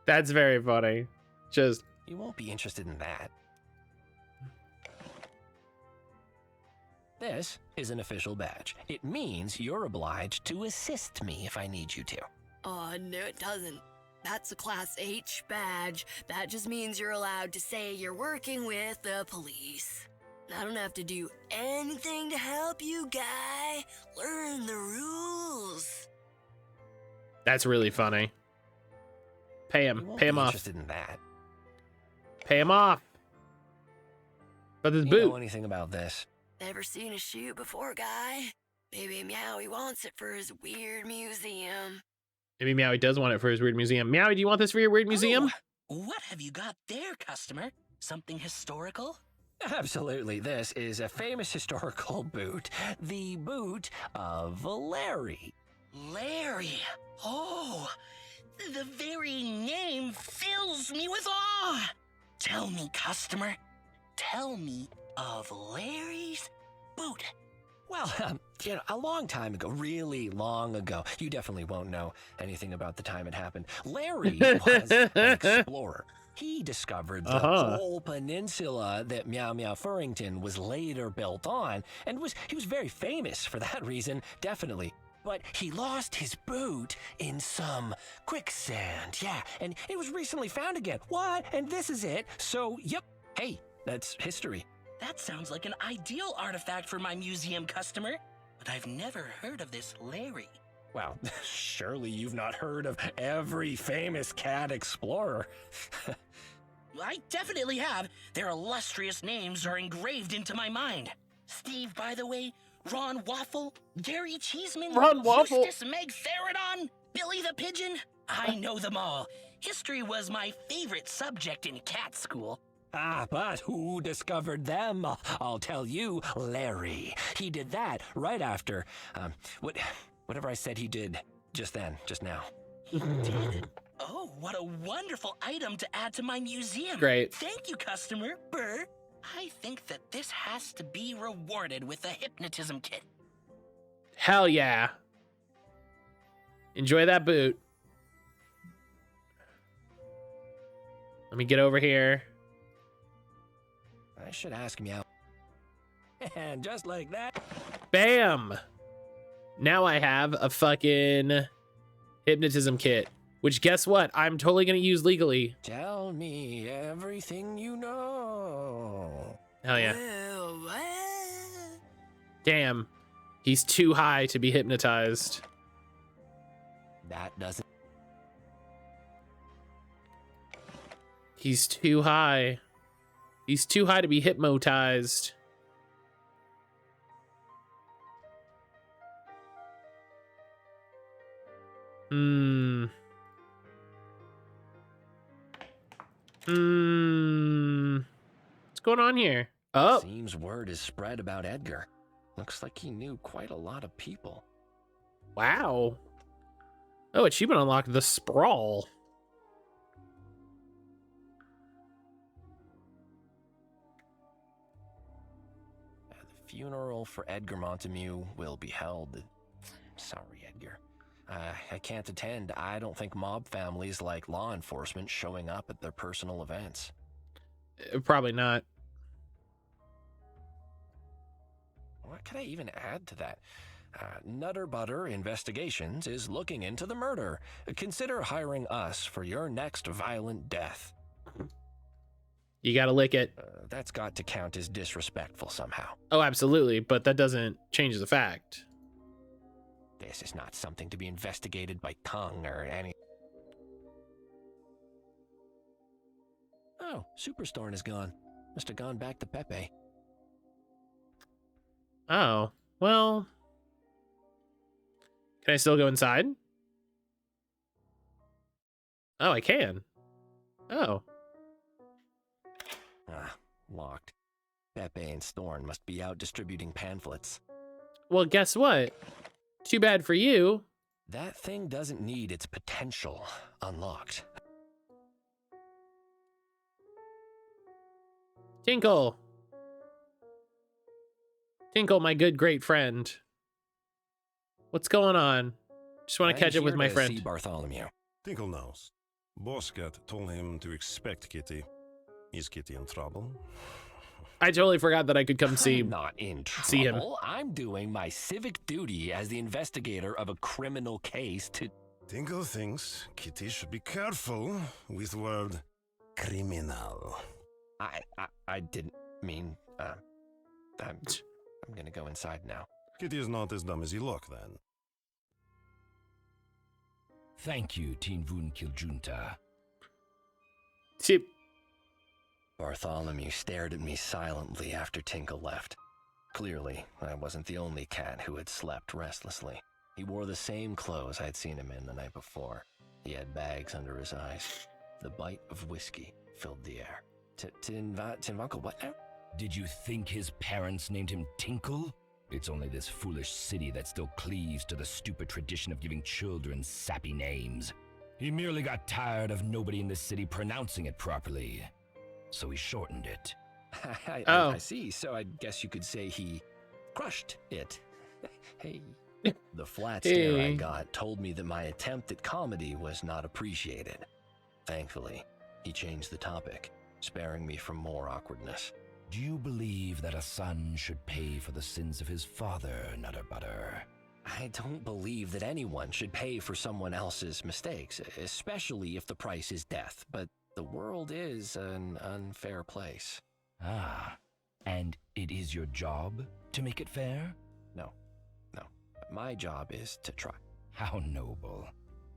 That's very funny. Just You won't be interested in that. This is an official badge. It means you're obliged to assist me if I need you to. No, it doesn't. That's a Class H badge. That just means you're allowed to say you're working with the police. I don't have to do anything to help you, guy. Learn the rules. that's really funny. Pay You him. won't Pay him be off. interested in that. Pay him off. But this You know boot. anything about this? Never seen a shoe before, guy. Maybe Meowie wants it for his weird museum. Maybe Meowie does want it for his weird museum. Meowie, do you want this for your weird museum? Oh, what have you got there, customer? Something historical? Absolutely. This is a famous historical boot. The boot of Larry. Larry. Oh, the very name fills me with awe. Tell me, customer. Tell me of Larry's boot. Well, a long time ago, really long ago, you definitely won't know anything about the time it happened. Larry was an explorer. He discovered the whole peninsula that Meow Meow Furrington was later built on, and he was very famous for that reason, definitely. But he lost his boot in some quicksand, yeah, and it was recently found again. What? And this is it. So, yep. Hey, that's history. That sounds like an ideal artifact for my museum, customer. but I've never heard of this Larry. Well, surely you've not heard of every famous cat explorer. I definitely have. Their illustrious names are engraved into my mind. Steve, by the way, Ron Waffle, Gary Cheeseman, Ron Waffle. Eustace Meg Therodon, Billy the Pigeon. I know them all. History was my favorite subject in cat school. Ah, but who discovered them? I'll tell you, Larry. He did that right after, whatever I said he did just now. He did? Oh, what a wonderful item to add to my museum. Great. Thank you, customer. Burr. I think that this has to be rewarded with a hypnotism kit. Hell yeah. Enjoy that boot. Let me get over here. I should ask Meow. And just like that. Bam! Now I have a fucking hypnotism kit. Which, guess what? I'm totally going to use legally. Tell me everything you know. Hell yeah. Well, what? Damn. He's too high to be hypnotized. That doesn't. He's too high. He's too high to be hypnotized. What's going on here? Oh. Seems word is spread about Edgar. Looks like he knew quite a lot of people. Wow. Oh, achievement unlocked, the sprawl. The funeral for Edgar Montemue will be held. Sorry, Edgar. I can't attend. I don't think mob families like law enforcement showing up at their personal events. Probably not. What could I even add to that? Nutterbutter Investigations is looking into the murder. Consider hiring us for your next violent death. You gotta lick it. That's got to count as disrespectful somehow. Oh, absolutely, but that doesn't change the fact. This is not something to be investigated by tongue or any... Oh, Superstorm is gone. Must have gone back to Pepe. Oh, well... Can I still go inside? Oh, I can. Oh. Ah, locked. Pepe and Storm must be out distributing pamphlets. Well, guess what? Too bad for you. That thing doesn't need its potential unlocked. Tinkle. Tinkle, my good, great friend. What's going on? Just want to catch up with my friend. See Bartholomew. Tinkle knows. Boss Cat told him to expect Kitty. Is Kitty in trouble? I totally forgot that I could come see. I'm not in trouble. See him. I'm doing my civic duty as the investigator of a criminal case to... Tinkle thinks Kitty should be careful with the word criminal. I didn't mean... I'm gonna go inside now. Kitty is not as dumb as you look, then. Thank you, Teen Voon Kiljunta. See, Bartholomew stared at me silently after Tinkle left. Clearly, I wasn't the only cat who had slept restlessly. He wore the same clothes I'd seen him in the night before. He had bags under his eyes. The bite of whiskey filled the air. Tinvunkle, what now? Did you think his parents named him Tinkle? It's only this foolish city that still cleaves to the stupid tradition of giving children sappy names. He merely got tired of nobody in the city pronouncing it properly, so he shortened it. I see, so I guess you could say he crushed it. Hey. The flat stare I got told me that my attempt at comedy was not appreciated. Thankfully, he changed the topic, sparing me from more awkwardness. Do you believe that a son should pay for the sins of his father, Nutterbutter? I don't believe that anyone should pay for someone else's mistakes, especially if the price is death, but the world is an unfair place. Ah, and it is your job to make it fair? No, My job is to try. How noble.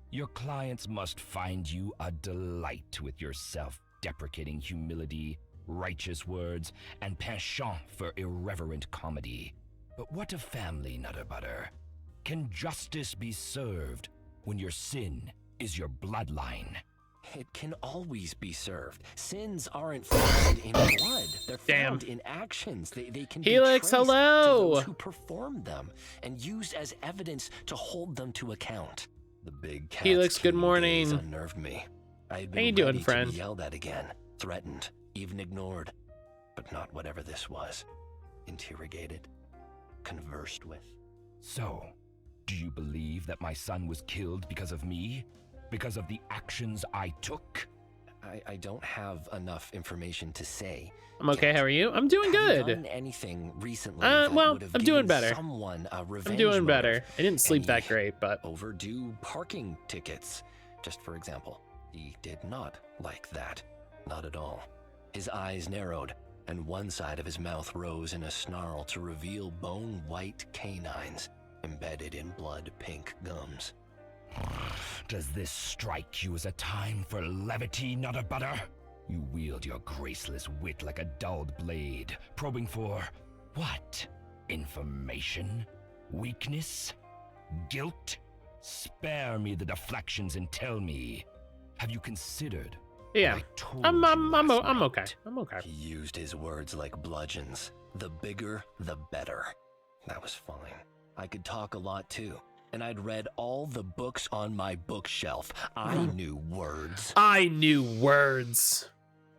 Your clients must find you a delight with your self-deprecating humility, righteous words, and penchant for irreverent comedy. But what of family, Nutterbutter? Can justice be served when your sin is your bloodline? It can always be served. Sins aren't found in blood. They're found in actions. They can Helix, be traced hello! to those who performed them and used as evidence to hold them to account. The big cat's Helix, good morning. unnerved me. I had been How you doing, ready friend? to be yelled at again, threatened, even ignored. But not whatever this was. Interrogated, conversed with. So, do you believe that my son was killed because of me? Because of the actions I took? I don't have enough information to say. I'm okay. Cat. How are you? I'm doing Have you good. done anything recently that Well, would have I'm doing given better. someone a revenge I'm doing motive? better. I didn't sleep Any that great, but overdue parking tickets, just for example. He did not like that. Not at all. His eyes narrowed, and one side of his mouth rose in a snarl to reveal bone-white canines embedded in blood-pink gums. Does this strike you as a time for levity, Nutterbutter? You wield your graceless wit like a dulled blade, probing for what? Information? Weakness? Guilt? Spare me the deflections and tell me, have you considered yeah, what I told I'm you last okay. night? I'm okay. He used his words like bludgeons. The bigger, the better. That was fine. I could talk a lot too, and I'd read all the books on my bookshelf. I knew words. I knew words.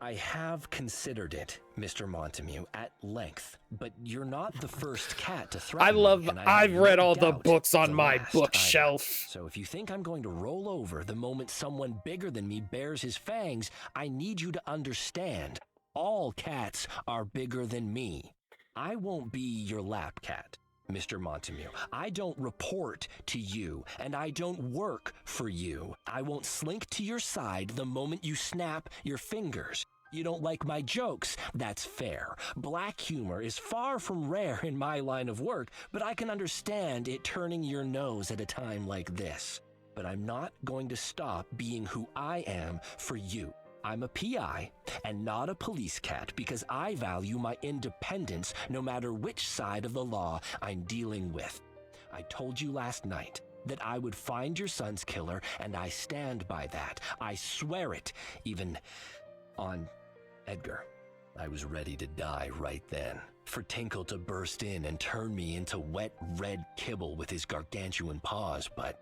I have considered it, Mr. Montague, at length, but you're not the first cat to threaten me, and I've have read no all the doubt books on the my last bookshelf. either. So if you think I'm going to roll over the moment someone bigger than me bares his fangs, I need you to understand, all cats are bigger than me. I won't be your lap cat, Mr. Montague. I don't report to you, and I don't work for you. I won't slink to your side the moment you snap your fingers. You don't like my jokes. That's fair. Black humor is far from rare in my line of work, but I can understand it turning your nose at a time like this. But I'm not going to stop being who I am for you. I'm a PI and not a police cat because I value my independence no matter which side of the law I'm dealing with. I told you last night that I would find your son's killer, and I stand by that. I swear it, even on Edgar. I was ready to die right then, for Tinkle to burst in and turn me into wet red kibble with his gargantuan paws, but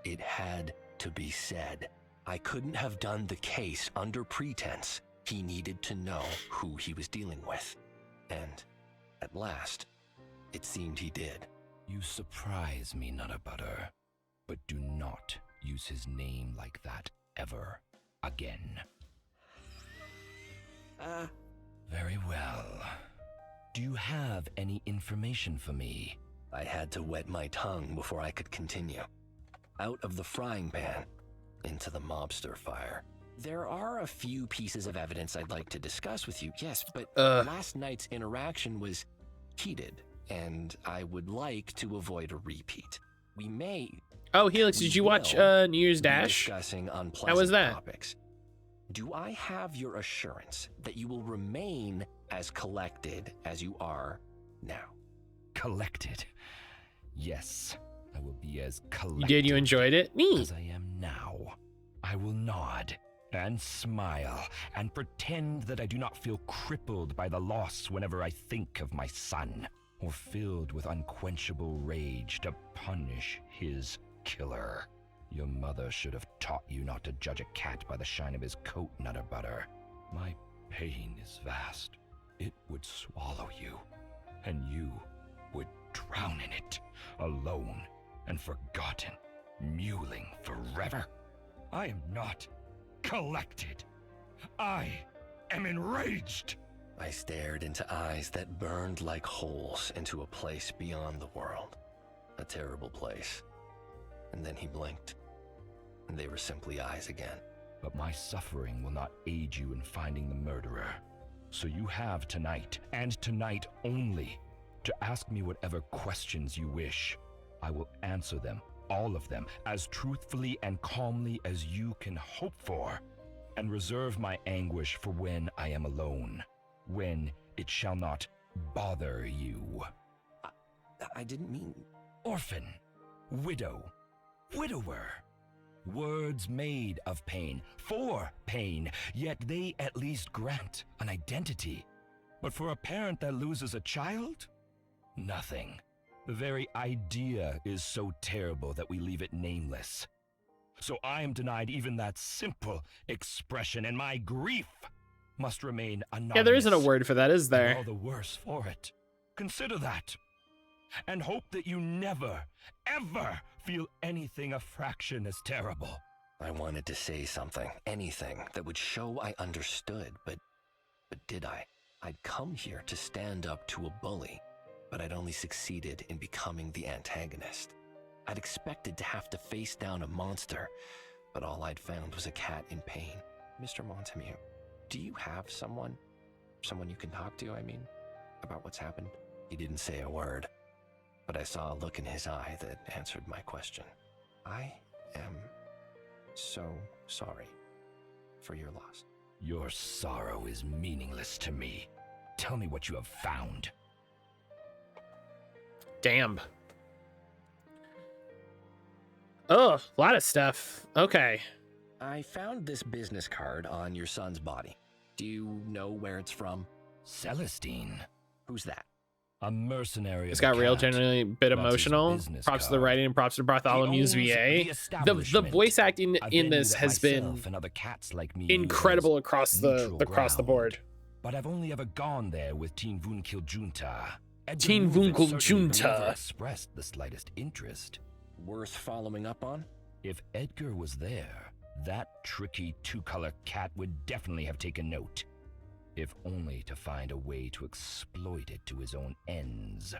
it had to be said. I couldn't have done the case under pretense. He needed to know who he was dealing with. And at last, it seemed he did. You surprise me, Nutterbutter, but do not use his name like that ever again. Very well. Do you have any information for me? I had to wet my tongue before I could continue. Out of the frying pan, into the mobster fire. There are a few pieces of evidence I'd like to discuss with you, yes, but last night's interaction was heated, and I would like to avoid a repeat. We may... Oh, Helix, did you watch New Year's Dash? Discussing unpleasant How was that? topics. Do I have your assurance that you will remain as collected as you are now? Collected? Yes, I will be as collected. You did? You enjoyed it? Neat. As I am now. I will nod and smile and pretend that I do not feel crippled by the loss whenever I think of my son, or filled with unquenchable rage to punish his killer. Your mother should have taught you not to judge a cat by the shine of his coat, Nutterbutter. My pain is vast. It would swallow you, and you would drown in it, alone and forgotten, mewling forever. I am not collected. I am enraged. I stared into eyes that burned like holes into a place beyond the world. A terrible place. And then he blinked, and they were simply eyes again. But my suffering will not aid you in finding the murderer. So you have tonight, and tonight only, to ask me whatever questions you wish. I will answer them, all of them, as truthfully and calmly as you can hope for, and reserve my anguish for when I am alone, when it shall not bother you. I didn't mean... Orphan, widow, widower. Words made of pain, for pain, yet they at least grant an identity. But for a parent that loses a child? Nothing. The very idea is so terrible that we leave it nameless. So I am denied even that simple expression, and my grief must remain anonymous. Yeah, there isn't a word for that, is there? And all the worse for it. Consider that. And hope that you never, ever feel anything a fraction as terrible. I wanted to say something, anything, that would show I understood, but did I? I'd come here to stand up to a bully, but I'd only succeeded in becoming the antagonist. I'd expected to have to face down a monster, but all I'd found was a cat in pain. Mr. Montemute, do you have someone you can talk to, about what's happened? He didn't say a word, but I saw a look in his eye that answered my question. I am so sorry for your loss. Your sorrow is meaningless to me. Tell me what you have found. Damn. Oh, a lot of stuff. Okay. I found this business card on your son's body. Do you know where it's from? Celestine. Who's that? A mercenary. It's got real, genuinely a bit emotional. Props to the writing and props to Bartholomew's VA. The voice acting in this has been incredible across the board. But I've only ever gone there with Teen Vunkil Junta. Teen Vunkil Junta expressed the slightest interest. Worth following up on? If Edgar was there, that tricky two-color cat would definitely have taken note. If only to find a way to exploit it to his own ends.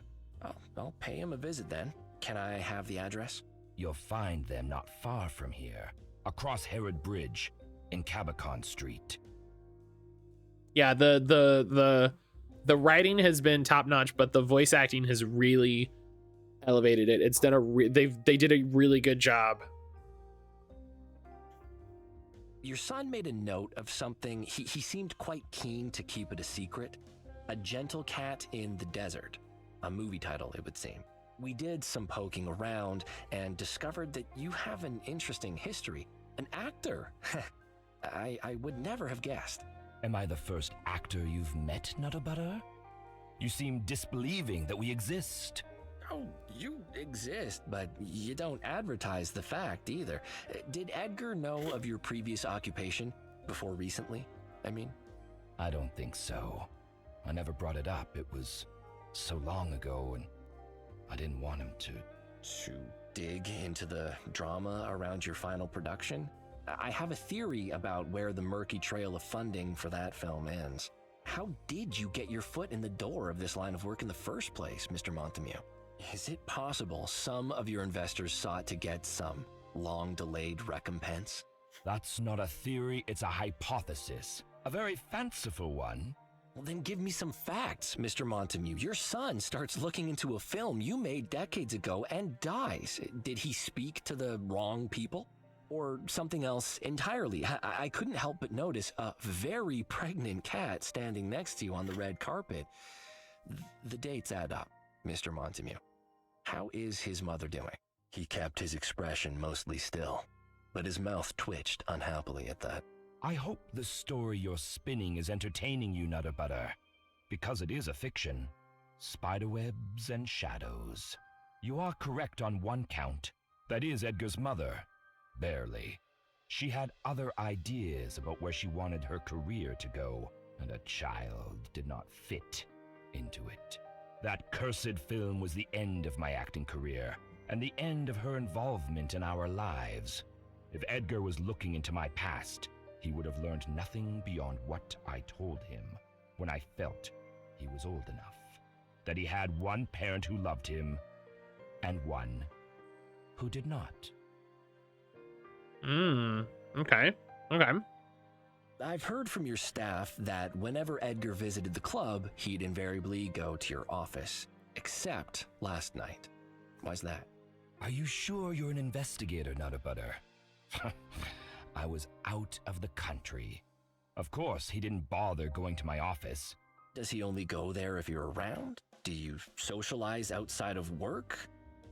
Oh, I'll pay him a visit then. Can I have the address? You'll find them not far from here, across Herod Bridge, in Cabacon Street. Yeah, the writing has been top notch, but the voice acting has really elevated it. It's done they did a really good job. Your son made a note of something. He seemed quite keen to keep it a secret. A Gentle Cat in the Desert. A movie title, it would seem. We did some poking around and discovered that you have an interesting history. An actor. I would never have guessed. Am I the first actor you've met, Nutterbutter? You seem disbelieving that we exist. Oh, you exist, but you don't advertise the fact either. Did Edgar know of your previous occupation before recently? I don't think so. I never brought it up. It was so long ago, and I didn't want him to dig into the drama around your final production? I have a theory about where the murky trail of funding for that film ends. How did you get your foot in the door of this line of work in the first place, Mr. Montemute? Is it possible some of your investors sought to get some long-delayed recompense? That's not a theory, it's a hypothesis. A very fanciful one. Well, then give me some facts, Mr. Montemute. Your son starts looking into a film you made decades ago and dies. Did he speak to the wrong people? Or something else entirely? I couldn't help but notice a very pregnant cat standing next to you on the red carpet. The dates add up, Mr. Montemute. How is his mother doing? He kept his expression mostly still, but his mouth twitched unhappily at that. I hope the story you're spinning is entertaining you, Nutterbutter, because it is a fiction. Spiderwebs and shadows. You are correct on one count. That is Edgar's mother. Barely. She had other ideas about where she wanted her career to go, and a child did not fit into it. That cursed film was the end of my acting career, and the end of her involvement in our lives. If Edgar was looking into my past, he would have learned nothing beyond what I told him when I felt he was old enough. That he had one parent who loved him, and one who did not. Okay. I've heard from your staff that whenever Edgar visited the club, he'd invariably go to your office. Except last night. Why's that? Are you sure you're an investigator, Nutterbutter? I was out of the country. Of course, he didn't bother going to my office. Does he only go there if you're around? Do you socialize outside of work?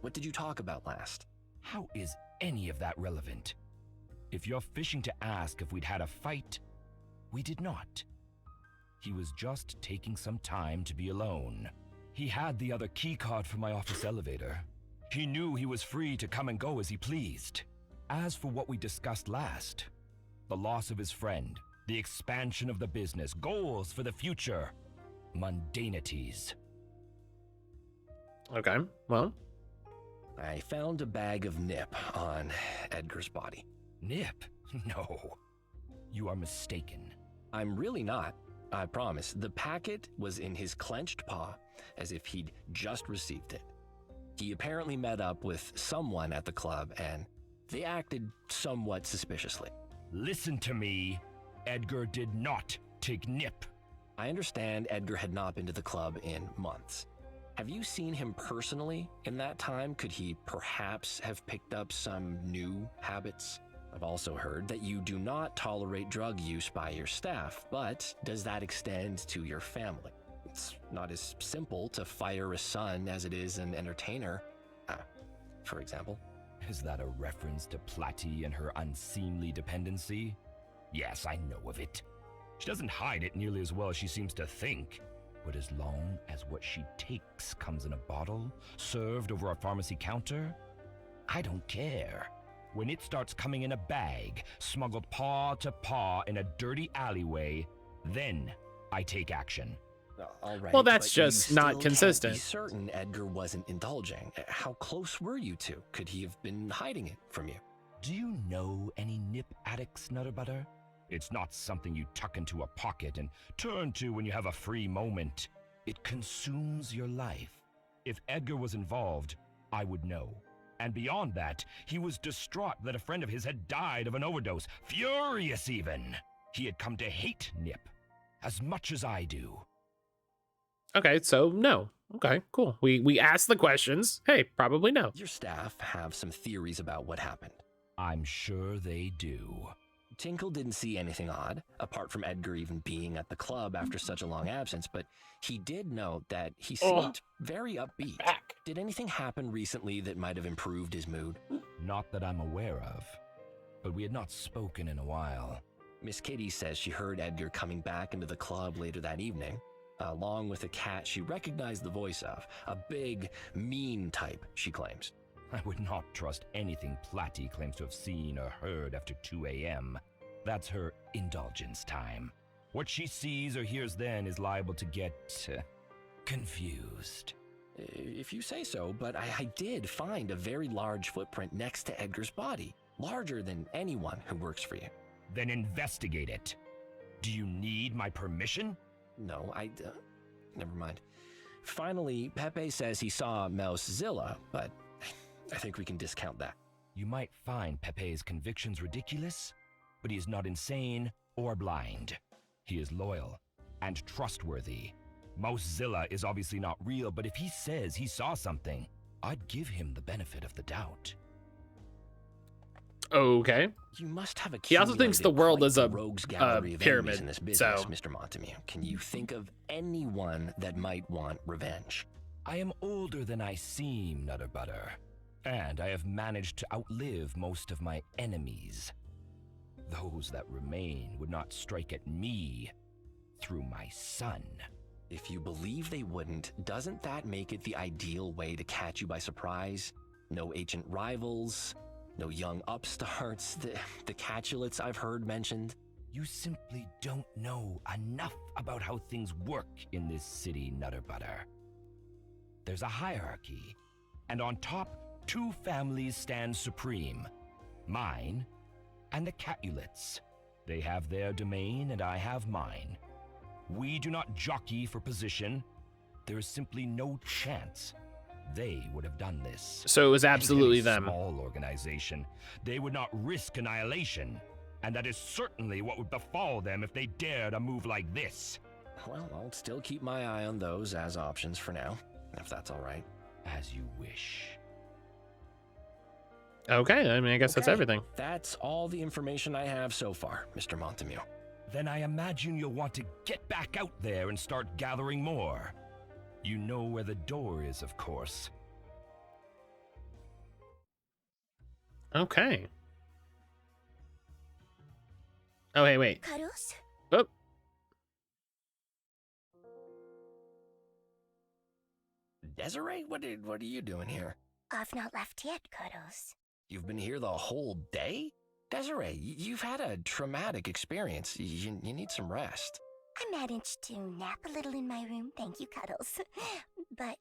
What did you talk about last? How is any of that relevant? If you're fishing to ask if we'd had a fight, we did not. He was just taking some time to be alone. He had the other keycard for my office elevator. He knew he was free to come and go as he pleased. As for what we discussed last, the loss of his friend, the expansion of the business, goals for the future, mundanities. Okay, well. I found a bag of nip on Edgar's body. Nip? No. You are mistaken. I'm really not. I promise. The packet was in his clenched paw, as if he'd just received it. He apparently met up with someone at the club, and they acted somewhat suspiciously. Listen to me. Edgar did not take nip. I understand Edgar had not been to the club in months. Have you seen him personally in that time? Could he perhaps have picked up some new habits? I've also heard that you do not tolerate drug use by your staff, but does that extend to your family? It's not as simple to fire a son as it is an entertainer, for example. Is that a reference to Platy and her unseemly dependency? Yes, I know of it. She doesn't hide it nearly as well as she seems to think. But as long as what she takes comes in a bottle, served over a pharmacy counter, I don't care. When it starts coming in a bag, smuggled paw to paw in a dirty alleyway, then I take action. All right, Well, that's but just you not still consistent. Can't be certain Edgar wasn't indulging. How close were you two? Could he have been hiding it from you? Do you know any nip addicts, Nutterbutter? It's not something you tuck into a pocket and turn to when you have a free moment. It consumes your life. If Edgar was involved, I would know. And beyond that, he was distraught that a friend of his had died of an overdose. Furious even. He had come to hate Nip as much as I do. Okay, so no. Okay, cool. We asked the questions. Hey, probably no. Your staff have some theories about what happened. I'm sure they do. Tinkle didn't see anything odd, apart from Edgar even being at the club after such a long absence, but he did note that he seemed very upbeat. Did anything happen recently that might have improved his mood? Not that I'm aware of, but we had not spoken in a while. Miss Kitty says she heard Edgar coming back into the club later that evening, along with a cat she recognized the voice of, a big, mean type, she claims. I would not trust anything Platy claims to have seen or heard after 2 a.m. That's her indulgence time. What she sees or hears then is liable to get confused. If you say so, but I did find a very large footprint next to Edgar's body, larger than anyone who works for you. Then investigate it. Do you need my permission? No, never mind. Finally, Pepe says he saw Mousezilla, but I think we can discount that. You might find Pepe's convictions ridiculous, but he is not insane or blind. He is loyal and trustworthy. Mousezilla is obviously not real, but if he says he saw something, I'd give him the benefit of the doubt. Okay. You must have He also thinks the world is a rogues gallery of pyramid, in this business, so Mr. Montemute. Can you think of anyone that might want revenge? I am older than I seem, Nutterbutter, and I have managed to outlive most of my enemies. Those that remain would not strike at me through my son. If you believe they wouldn't, doesn't that make it the ideal way to catch you by surprise? No ancient rivals, no young upstarts, the catulets I've heard mentioned. You simply don't know enough about how things work in this city, Nutterbutter. There's a hierarchy, and on top, 2 families stand supreme. Mine and the Catulets. They have their domain and I have mine. We do not jockey for position. There is simply no chance they would have done this. So it was absolutely them. Small organization. They would not risk annihilation. And that is certainly what would befall them if they dared a move like this. Well, I'll still keep my eye on those as options for now, if that's all right. As you wish. Okay, I mean, I guess that's Okay, everything. That's all the information I have so far, Mr. Montemute. Then I imagine you'll want to get back out there and start gathering more. You know where the door is, of course. Okay. Oh, hey, wait. Cuddles? Oh. Desiree, what are you doing here? I've not left yet, Cuddles. You've been here the whole day? Desiree, you've had a traumatic experience. You need some rest. I managed to nap a little in my room, thank you, Cuddles. But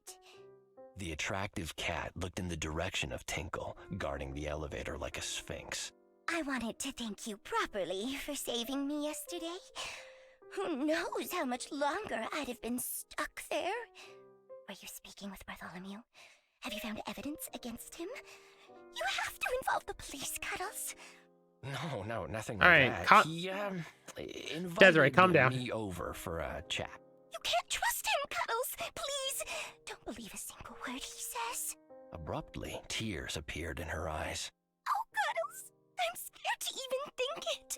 The attractive cat looked in the direction of Tinkle, guarding the elevator like a sphinx. I wanted to thank you properly for saving me yesterday. Who knows how much longer I'd have been stuck there? Are you speaking with Bartholomew? Have you found evidence against him? You have to involve the police, Cuddles. No, nothing All like right, that. He invited Desiree, calm down. me over for a chat. You can't trust him, Cuddles. Please, don't believe a single word he says. Abruptly, tears appeared in her eyes. Oh, Cuddles, I'm scared to even think it.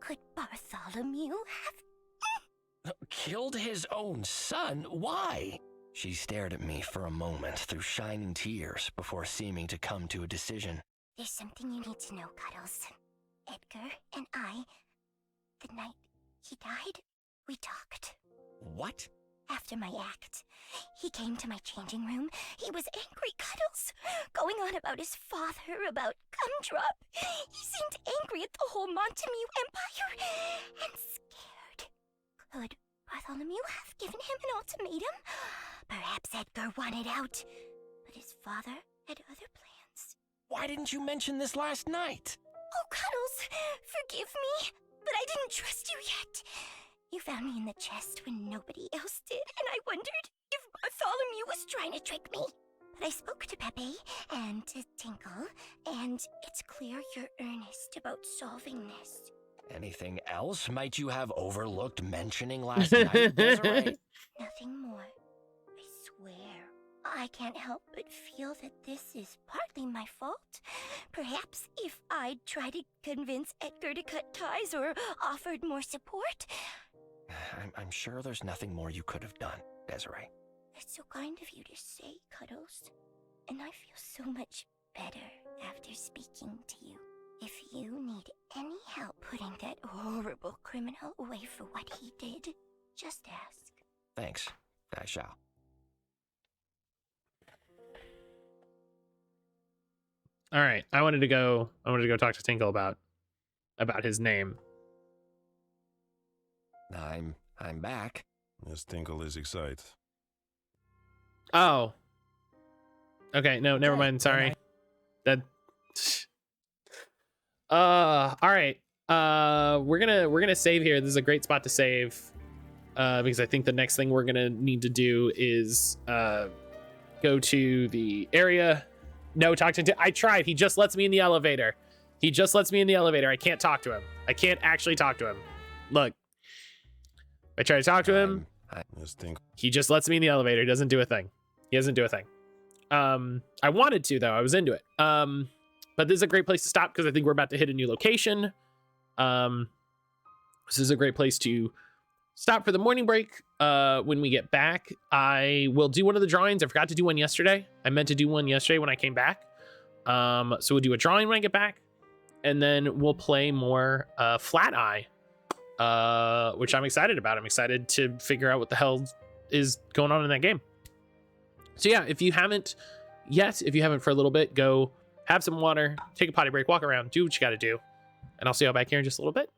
Could Bartholomew have... Killed his own son? Why? She stared at me for a moment through shining tears before seeming to come to a decision. There's something you need to know, Cuddles. Edgar and I, the night he died, we talked. What? After my act, he came to my changing room. He was angry, Cuddles, going on about his father, about Gumdrop. He seemed angry at the whole Montemute Empire and scared. Could Bartholomew have given him an ultimatum? Perhaps Edgar wanted out, but his father had other plans. Why didn't you mention this last night? Oh, Cuddles, forgive me, but I didn't trust you yet. You found me in the chest when nobody else did, and I wondered if Bartholomew was trying to trick me. But I spoke to Pepe and to Tinkle, and it's clear you're earnest about solving this. Anything else might you have overlooked mentioning last night, Desiree? Nothing more. I swear. I can't help but feel that this is partly my fault. Perhaps if I'd tried to convince Edgar to cut ties or offered more support. I'm sure there's nothing more you could have done, Desiree. It's so kind of you to say, Cuddles. And I feel so much better after speaking to you. If you need any help putting that horrible criminal away for what he did, just ask. Thanks. I shall. All right, I wanted to go talk to Tinkle about his name. I'm back. Yes, Tinkle is excited. Oh. Okay, no, never mind. Sorry. That. All right. We're gonna save here. This is a great spot to save. Because I think the next thing we're gonna need to do is go to the area. No, talk to. I tried. He just lets me in the elevator. I can't talk to him. I can't actually talk to him. Look. I try to talk to him. He just lets me in the elevator. He doesn't do a thing. I wanted to, though. I was into it. But this is a great place to stop because I think we're about to hit a new location. This is a great place to stop for the morning break. When we get back, I will do one of the drawings. I forgot to do one yesterday. I meant to do one yesterday when I came back. So we'll do a drawing when I get back. And then we'll play more Flat Eye. Which I'm excited about. I'm excited to figure out what the hell is going on in that game. So yeah, if you haven't for a little bit, go have some water, take a potty break, walk around, do what you got to do. And I'll see you all back here in just a little bit.